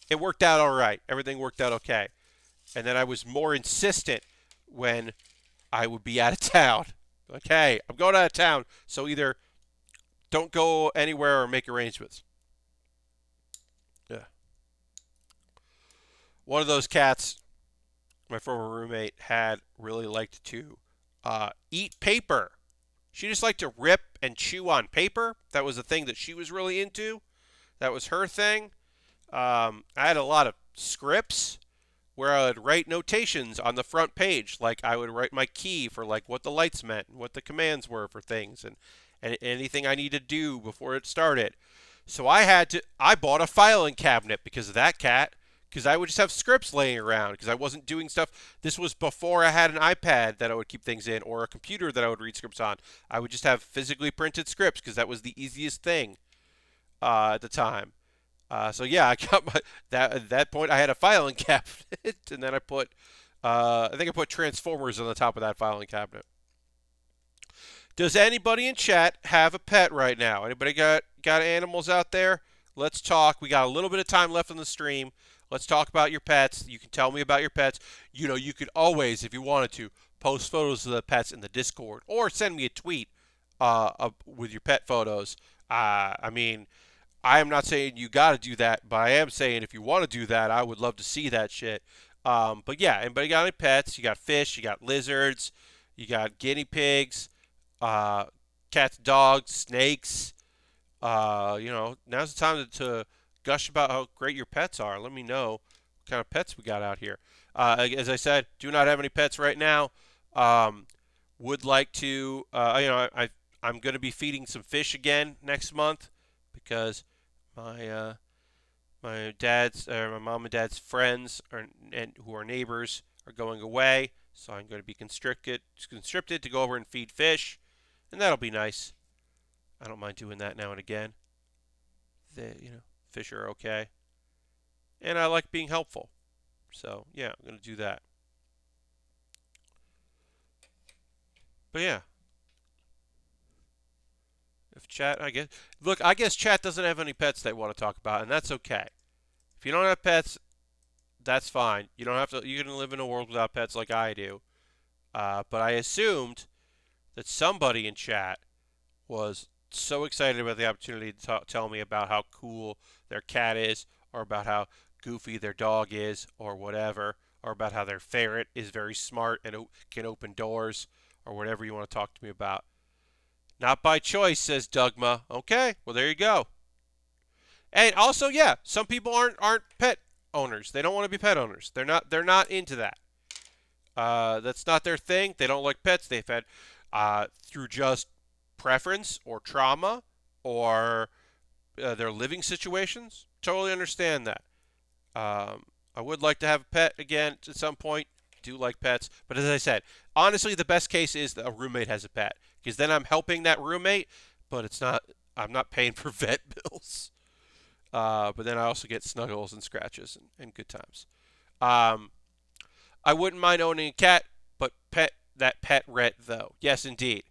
It worked out all right. Everything worked out okay. And then I was more insistent when I would be out of town. Okay, I'm going out of town, so either don't go anywhere or make arrangements. Yeah. One of those cats my former roommate had really liked to eat paper. She just liked to rip and chew on paper. That was the thing that she was really into. That was her thing. I had a lot of scripts where I would write notations on the front page. Like I would write my key for like what the lights meant and what the commands were for things and anything I needed to do before it started. So I bought a filing cabinet because of that cat. Because I would just have scripts laying around because I wasn't doing stuff. This was before I had an iPad that I would keep things in or a computer that I would read scripts on. I would just have physically printed scripts because that was the easiest thing at the time. So yeah, I got at that point I had a filing cabinet, and then I think I put Transformers on the top of that filing cabinet. Does anybody in chat have a pet right now? Anybody got animals out there? Let's talk. We got a little bit of time left on the stream. Let's talk about your pets. You can tell me about your pets. You could always, if you wanted to, post photos of the pets in the Discord or send me a tweet with your pet photos. I mean, I am not saying you got to do that, but I am saying if you want to do that, I would love to see that shit. But yeah, anybody got any pets? You got fish, you got lizards, you got guinea pigs, cats, dogs, snakes. Now's the time to gush about how great your pets are. Let me know what kind of pets we got out here. As I said, do not have any pets right now. Would like to, I'm going to be feeding some fish again next month because my mom and dad's friends and who are neighbors are going away, so I'm going to be conscripted to go over and feed fish, and that'll be nice. I don't mind doing that now and again. Fish are okay. And I like being helpful. So, yeah, I'm going to do that. But yeah. If chat, I guess chat doesn't have any pets they want to talk about, and that's okay. If you don't have pets, that's fine. You don't have to, you can live in a world without pets like I do. But I assumed that somebody in chat was so excited about the opportunity to tell me about how cool their cat is, or about how goofy their dog is, or whatever, or about how their ferret is very smart and can open doors, or whatever you want to talk to me about. Not by choice, says Dugma. Okay, well there you go. And also, yeah, some people aren't pet owners. They don't want to be pet owners. They're not into that. That's not their thing. They don't like pets. They've had through just preference or trauma or their living situations. Totally understand that. I would like to have a pet again at some point. Do like pets, but as I said, honestly, the best case is that a roommate has a pet, because then I'm helping that roommate, but it's not. I'm not paying for vet bills. But then I also get snuggles and scratches and good times. Um, I wouldn't mind owning a cat, but that pet rent though. Yes, indeed.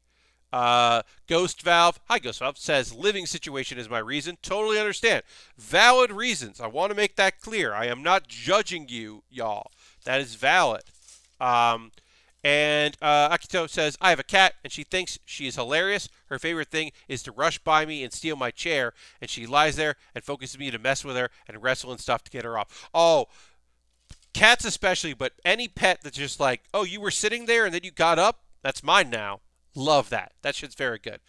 Ghost Valve, hi Ghost Valve, says living situation is my reason. Totally understand. Valid reasons. I want to make that clear. I am not judging you, y'all. That is valid. Um, and Akito says, I have a cat, and she thinks she is hilarious. Her favorite thing is to rush by me and steal my chair, and she lies there and focuses me to mess with her and wrestle and stuff to get her off. Oh, cats especially, but any pet that's just like, oh, you were sitting there and then you got up? That's mine now. Love that. That shit's very good.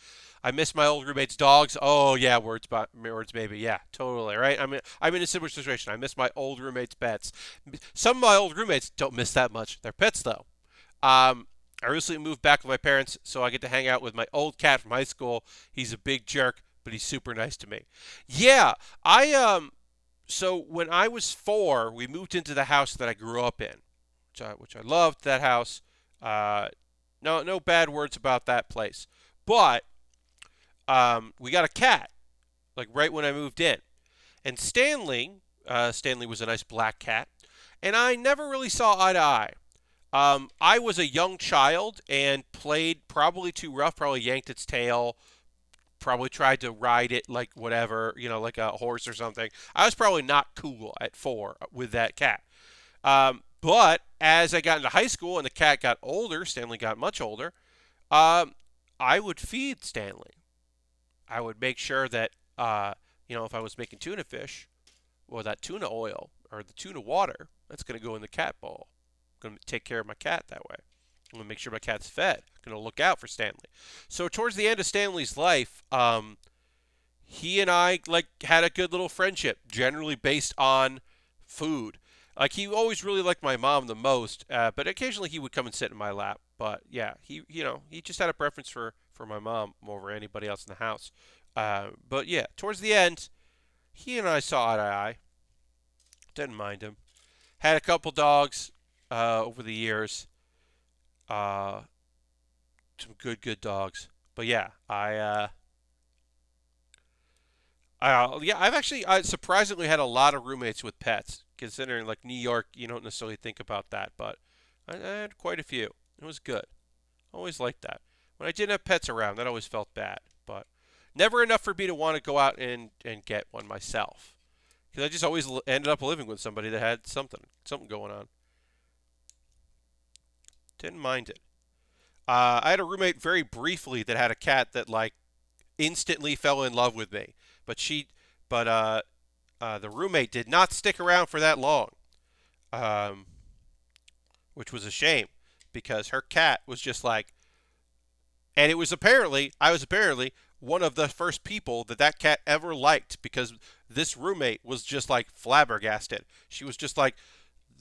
I miss my old roommate's dogs. Oh yeah, words baby. Yeah, totally. Right. I'm in a similar situation. I miss my old roommate's pets. Some of my old roommates don't miss that much. Their pets though. I recently moved back with my parents, so I get to hang out with my old cat from high school. He's a big jerk, but he's super nice to me. Yeah, So when I was 4, we moved into the house that I grew up in, which I loved that house. No bad words about that place. But we got a cat, like right when I moved in. And Stanley was a nice black cat, and I never really saw eye to eye. I was a young child and played probably too rough, probably yanked its tail, probably tried to ride it like whatever, like a horse or something. I was probably not cool at 4 with that cat. But as I got into high school and the cat got older, Stanley got much older, I would feed Stanley. I would make sure that, if I was making tuna fish, well, that tuna oil or the tuna water, that's going to go in the cat bowl. I'm going to take care of my cat that way. I'm going to make sure my cat's fed. I'm going to look out for Stanley. So towards the end of Stanley's life, he and I had a good little friendship, generally based on food. Like he always really liked my mom the most, but occasionally he would come and sit in my lap. But yeah, he just had a preference for my mom over anybody else in the house. But yeah, towards the end, he and I saw eye to eye. Didn't mind him. Had a couple dogs over the years. Some good dogs. But yeah, I've actually surprisingly had a lot of roommates with pets. Considering like New York, you don't necessarily think about that, but I had quite a few. It was good. Always liked that. When I didn't have pets around, that always felt bad, but never enough for me to want to go out and get one myself. Because I just always ended up living with somebody that had something going on. Didn't mind it. I had a roommate very briefly that had a cat that like instantly fell in love with me, but the roommate did not stick around for that long, which was a shame because her cat was just like, and I was apparently one of the first people that cat ever liked because this roommate was just like flabbergasted. She was just like,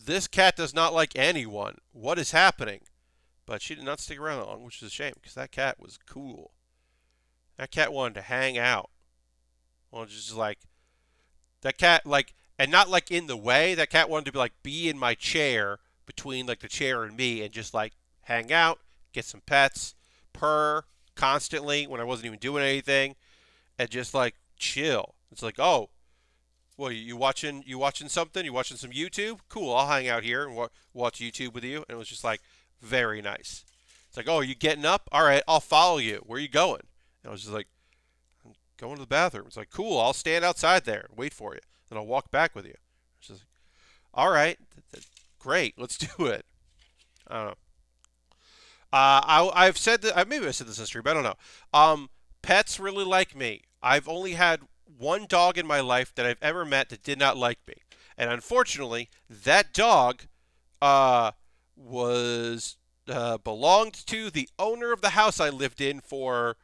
this cat does not like anyone. What is happening? But she did not stick around that long, which is a shame because that cat was cool. That cat wanted to hang out. Well, just like, that cat, like, and not like in the way. That cat wanted to be in my chair between like the chair and me and just like hang out, get some pets, purr constantly when I wasn't even doing anything, and just like chill. It's like, oh, well, you watching something? You watching some YouTube? Cool, I'll hang out here and watch YouTube with you. And it was just like very nice. It's like, oh, you getting up? All right, I'll follow you. Where are you going? And I was just like, going to the bathroom. It's like, cool, I'll stand outside there and wait for you. Then I'll walk back with you. It's just like, all right, great, let's do it. I don't know. I've said that, maybe I said this in stream, but I don't know. Pets really like me. I've only had one dog in my life that I've ever met that did not like me. And unfortunately, that dog was belonged to the owner of the house I lived in for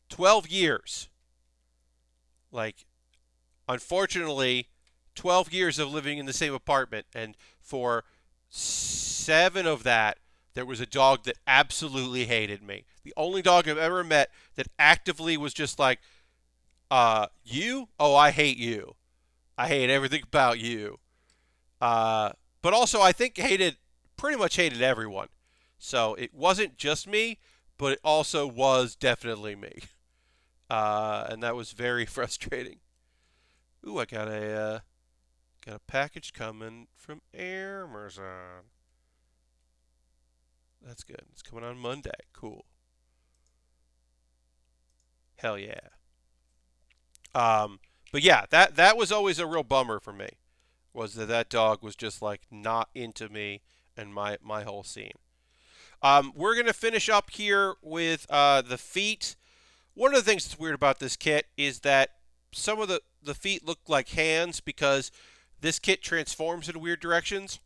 12 years. Like, unfortunately, 12 years of living in the same apartment, and for 7 of that, there was a dog that absolutely hated me. The only dog I've ever met that actively was just like, you? Oh, I hate you. I hate everything about you. But also, I think pretty much hated everyone. So it wasn't just me, but it also was definitely me. And that was very frustrating. Ooh, I got a package coming from Amazon. That's good. It's coming on Monday. Cool. Hell yeah. Um, but yeah, that was always a real bummer for me. Was that dog was just like not into me and my whole scene. We're gonna finish up here with the feet. One of the things that's weird about this kit is that some of the feet look like hands because this kit transforms in weird directions.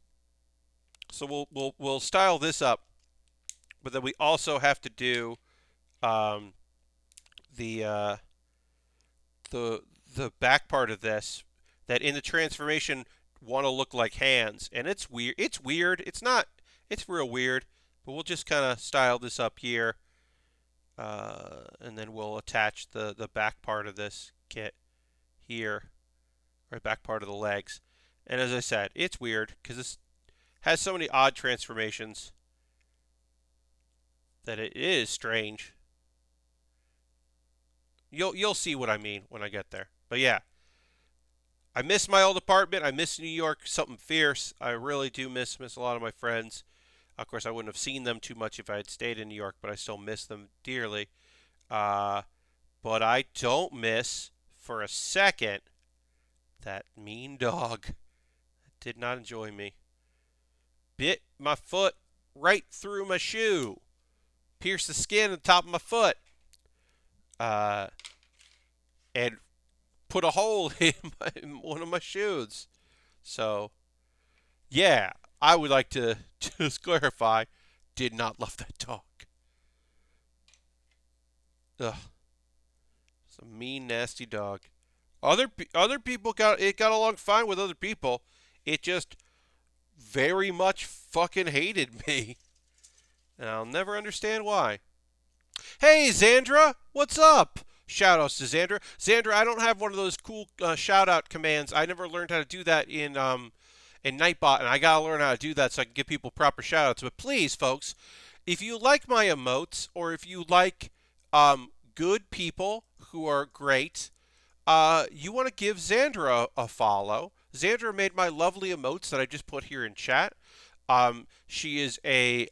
So we'll style this up, but then we also have to do um, the uh, the back part of this that in the transformation want to look like hands, and it's weird. It's weird. It's not. It's real weird. But we'll just kind of style this up here, and then we'll attach the back part of this kit here, right back part of the legs. And as I said, it's weird because this has so many odd transformations that it is strange. You'll see what I mean when I get there. But yeah, I miss my old apartment. I miss New York. Something fierce. I really do miss a lot of my friends. Of course, I wouldn't have seen them too much if I had stayed in New York, but I still miss them dearly. Uh, but I don't miss for a second that mean dog that did not enjoy me. Bit my foot right through my shoe. Pierced the skin on the top of my foot. And put a hole in one of my shoes. So, yeah, I would like to just clarify, did not love that dog. Ugh, it's a mean, nasty dog. Other people got along fine with other people. It just very much fucking hated me, and I'll never understand why. Hey, Xandra, what's up? Shoutouts to Xandra. Xandra, I don't have one of those cool shout out commands. I never learned how to do that in Nightbot, and I gotta learn how to do that so I can give people proper shoutouts. But please, folks, if you like my emotes or if you like good people who are great, you want to give Xandra a follow. Xandra made my lovely emotes that I just put here in chat. She is a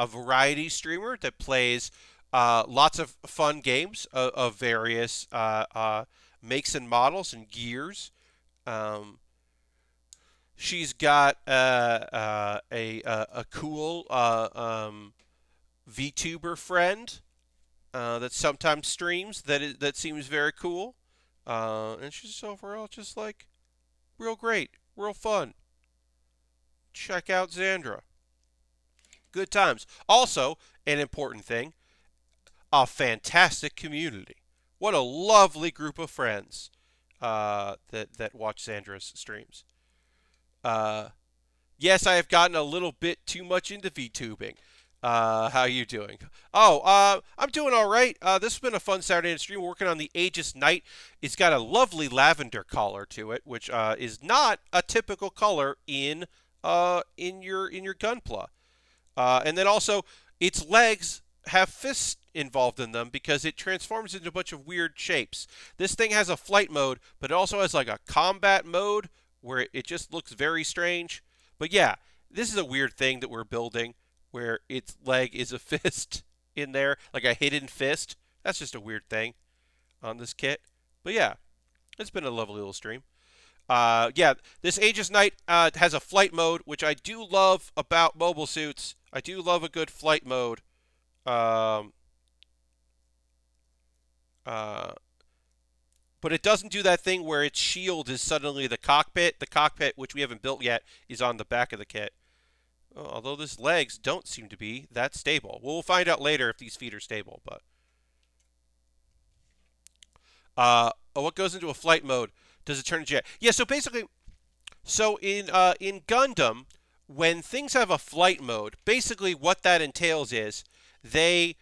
variety streamer that plays lots of fun games of various makes and models and gears. She's got a cool VTuber friend that sometimes streams that seems very cool. And she's overall just like real great, real fun. Check out Xandra. Good times. Also, an important thing, a fantastic community. What a lovely group of friends that watch Xandra's streams. Yes, I have gotten a little bit too much into VTubing. How you doing? Oh, I'm doing all right. This has been a fun Saturday night stream working on the Aegis Knight. It's got a lovely lavender color to it, which is not a typical color in your Gunpla. And then also, its legs have fists involved in them because it transforms into a bunch of weird shapes. This thing has a flight mode, but it also has like a combat mode where it just looks very strange. But yeah, this is a weird thing that we're building where its leg is a fist in there, like a hidden fist. That's just a weird thing on this kit. But yeah, it's been a lovely little stream. Yeah, this Aegis Knight has a flight mode, which I do love about mobile suits. I do love a good flight mode. But it doesn't do that thing where its shield is suddenly the cockpit. The cockpit, which we haven't built yet, is on the back of the kit. Although these legs don't seem to be that stable. We'll find out later if these feet are stable. But what goes into a flight mode? Does it turn into jet? Yeah. So basically, in Gundam, when things have a flight mode, basically what that entails is they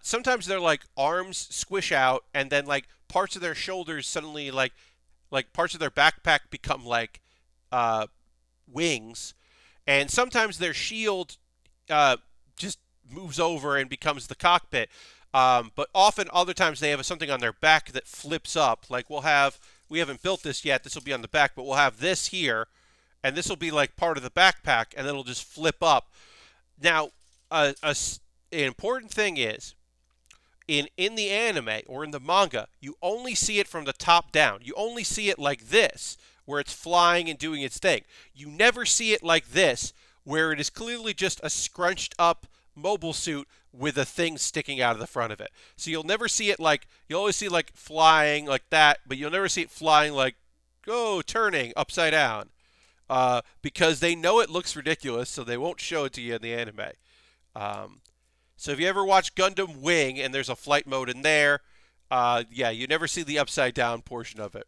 sometimes their like arms squish out, and then like parts of their shoulders suddenly like parts of their backpack become like uh, wings, and sometimes their shield just moves over and becomes the cockpit. But often, other times, they have something on their back that flips up. Like we haven't built this yet. This will be on the back, but we'll have this here, and this will be like part of the backpack, and it'll just flip up. Now, an important thing is in the anime or in the manga, you only see it from the top down. You only see it like this, where it's flying and doing its thing. You never see it like this, where it is clearly just a scrunched up mobile suit with a thing sticking out of the front of it. So you'll never see it like, you'll always see like flying like that, but you'll never see it flying like, turning upside down. Because they know it looks ridiculous, so they won't show it to you in the anime. So if you ever watch Gundam Wing and there's a flight mode in there, yeah, you never see the upside down portion of it.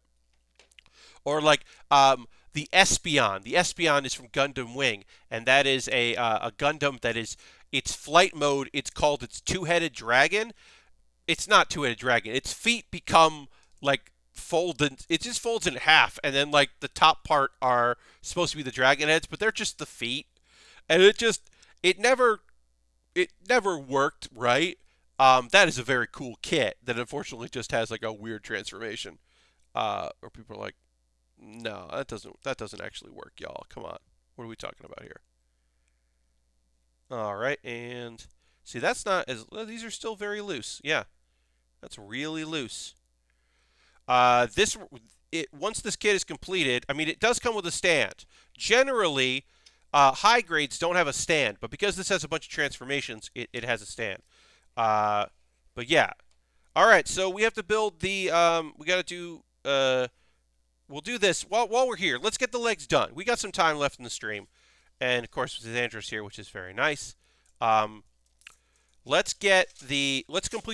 Or like the Espion. The Espion is from Gundam Wing, and that is a Gundam that is its flight mode. It's called its two-headed dragon. It's not two-headed dragon. Its feet become like folded. It just folds in half, and then like the top part are supposed to be the dragon heads, but they're just the feet, and it never worked right. That is a very cool kit that unfortunately just has like a weird transformation. Or people are like, no, that doesn't actually work, y'all. Come on, what are we talking about here? All right, and see that's not as these are still very loose. Yeah, that's really loose. Once this kit is completed, I mean it does come with a stand. Generally, high grades don't have a stand, but because this has a bunch of transformations, it has a stand. But yeah. All right, so we have to build the. We got to do. We'll do this while we're here. Let's get the legs done. We got some time left in the stream, and of course, with Andrew's here, which is very nice. Let's complete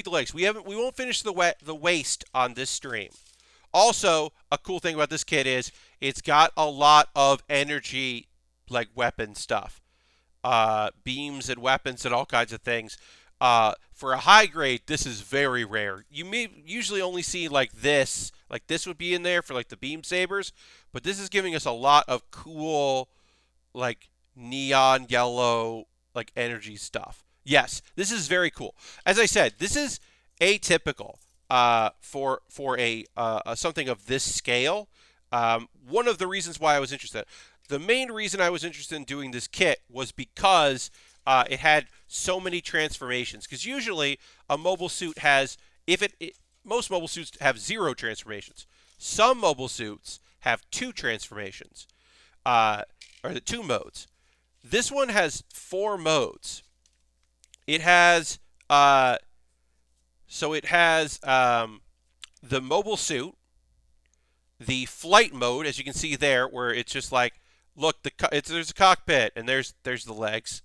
the legs. We won't finish the waist on this stream. Also, a cool thing about this kit is it's got a lot of energy, like weapon stuff, beams and weapons and all kinds of things. For a high grade, this is very rare. You may usually only see like this would be in there for like the beam sabers, but this is giving us a lot of cool, like neon yellow, like energy stuff. Yes, this is very cool. As I said, this is atypical for a something of this scale. One of the reasons why I was interested. The main reason I was interested in doing this kit was because it had so many transformations. Because usually a mobile suit has, most mobile suits have 0 transformations. Some mobile suits have 2 transformations, or the 2 modes. This one has 4 modes. It has, so it has the mobile suit, the flight mode, as you can see there, where it's just like, look, there's a cockpit, and there's the legs.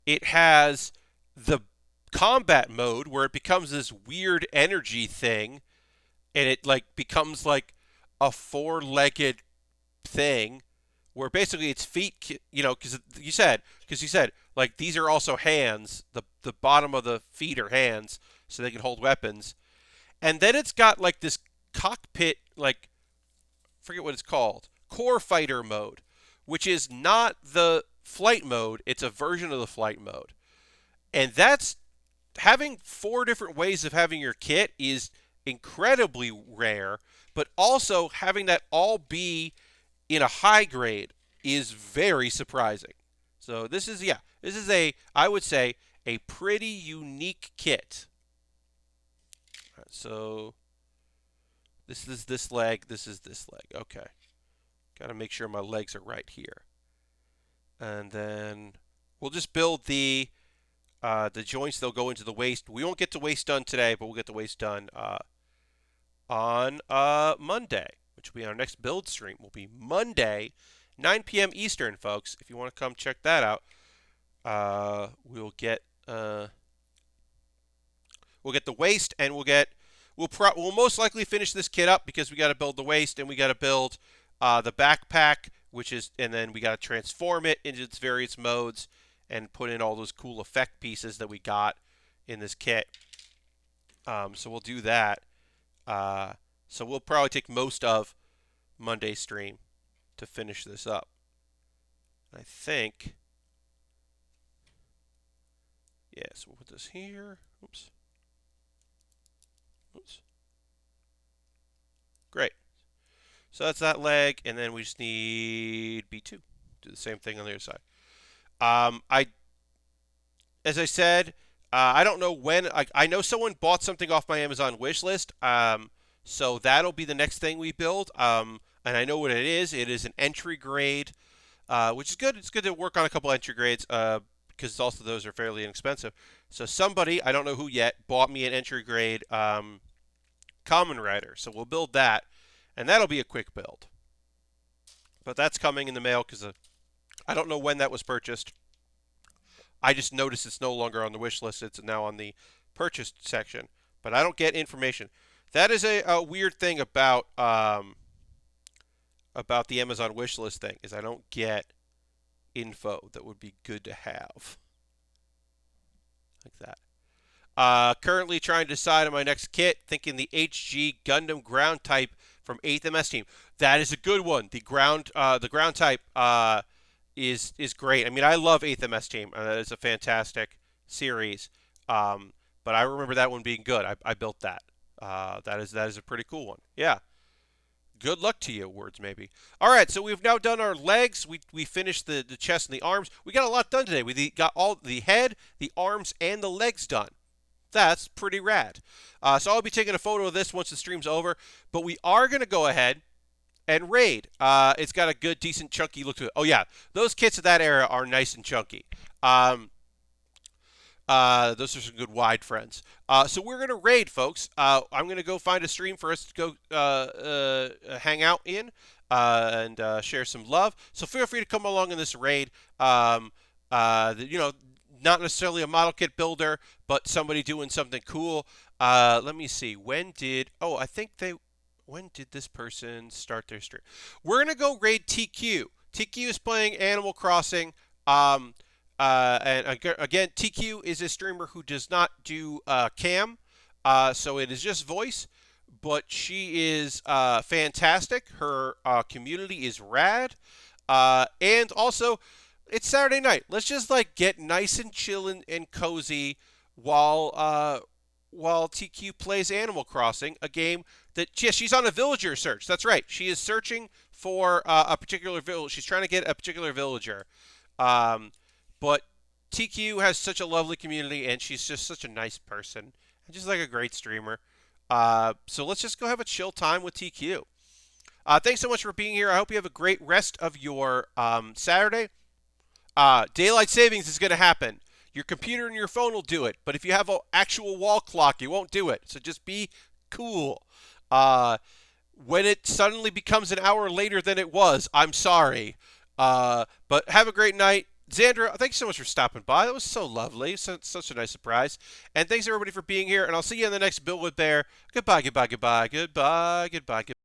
It has the combat mode, where it becomes this weird energy thing, and it like becomes like a 4-legged thing, where basically its feet, because you said like these are also hands. The bottom of the feet are hands, so they can hold weapons. And then it's got like this cockpit, like I forget what it's called, core fighter mode, which is not the flight mode. It's a version of the flight mode, and that's having 4 different ways of having your kit is incredibly rare. But also having that all be in a high grade is very surprising. So this is I would say a pretty unique kit. Right, so this is this leg, this is this leg. Okay. Got to make sure my legs are right here. And then we'll just build the joints. They'll go into the waist. We won't get the waist done today, but we'll get the waist done on Monday, which will be our next build stream. Will be Monday, 9 p.m. Eastern, folks. If you want to come check that out, we'll get the waist, and we'll most likely finish this kit up because we got to build the waist and we got to build the backpack and then we got to transform it into its various modes and put in all those cool effect pieces that we got in this kit. So we'll do that. So we'll probably take most of Monday's stream to finish this up. I think, yes, we'll put this here. Oops. Great. So that's that leg, and then we just need B2. Do the same thing on the other side. As I said, I don't know when. I know someone bought something off my Amazon wish list. So that'll be the next thing we build. And I know what it is. It is an entry grade, which is good. It's good to work on a couple entry grades because also those are fairly inexpensive. So somebody, I don't know who yet, bought me an entry grade Kamen Rider. So we'll build that, and that'll be a quick build. But that's coming in the mail because I don't know when that was purchased. I just noticed it's no longer on the wish list. It's now on the purchased section, but I don't get information. That is a weird thing about the Amazon wish list thing, is I don't get info that would be good to have. Like that. Currently trying to decide on my next kit, thinking the HG Gundam ground type from 8th MS team. That is a good one. The ground type is great. I mean, I love 8th MS team. It's a fantastic series. But I remember that one being good. I built that. That is a pretty cool one. Yeah. Good luck to you, words maybe. All right, so we've now done our legs. We finished the chest and the arms. We got a lot done today. We got all the head, the arms, and the legs done. That's pretty rad. So I'll be taking a photo of this once the stream's over. But we are going to go ahead and raid. It's got a good, decent, chunky look to it. Oh, yeah. Those kits of that era are nice and chunky. Those are some good wide friends. So we're going to raid, folks. I'm going to go find a stream for us to go hang out in and share some love. So feel free to come along in this raid. Not necessarily a model kit builder, but somebody doing something cool. Let me see. When did this person start their stream? We're going to go raid TQ. TQ is playing Animal Crossing. And again, TQ is a streamer who does not do cam, so it is just voice, but she is fantastic. Her community is rad, and also it's Saturday night. Let's just get nice and chill and cozy while TQ plays Animal Crossing, a game that she's on a villager search. That's right. She is searching for a particular village. She's trying to get a particular villager. But TQ has such a lovely community, and she's just such a nice person, and just a great streamer. So let's just go have a chill time with TQ. Thanks so much for being here. I hope you have a great rest of your Saturday. Daylight savings is going to happen. Your computer and your phone will do it, but if you have an actual wall clock, you won't do it. So just be cool. When it suddenly becomes an hour later than it was, I'm sorry. But have a great night. Xandra, thanks so much for stopping by. That was so lovely. Such a nice surprise. And thanks, everybody, for being here. And I'll see you in the next Build With Baer. Goodbye, goodbye, goodbye, goodbye, goodbye, goodbye.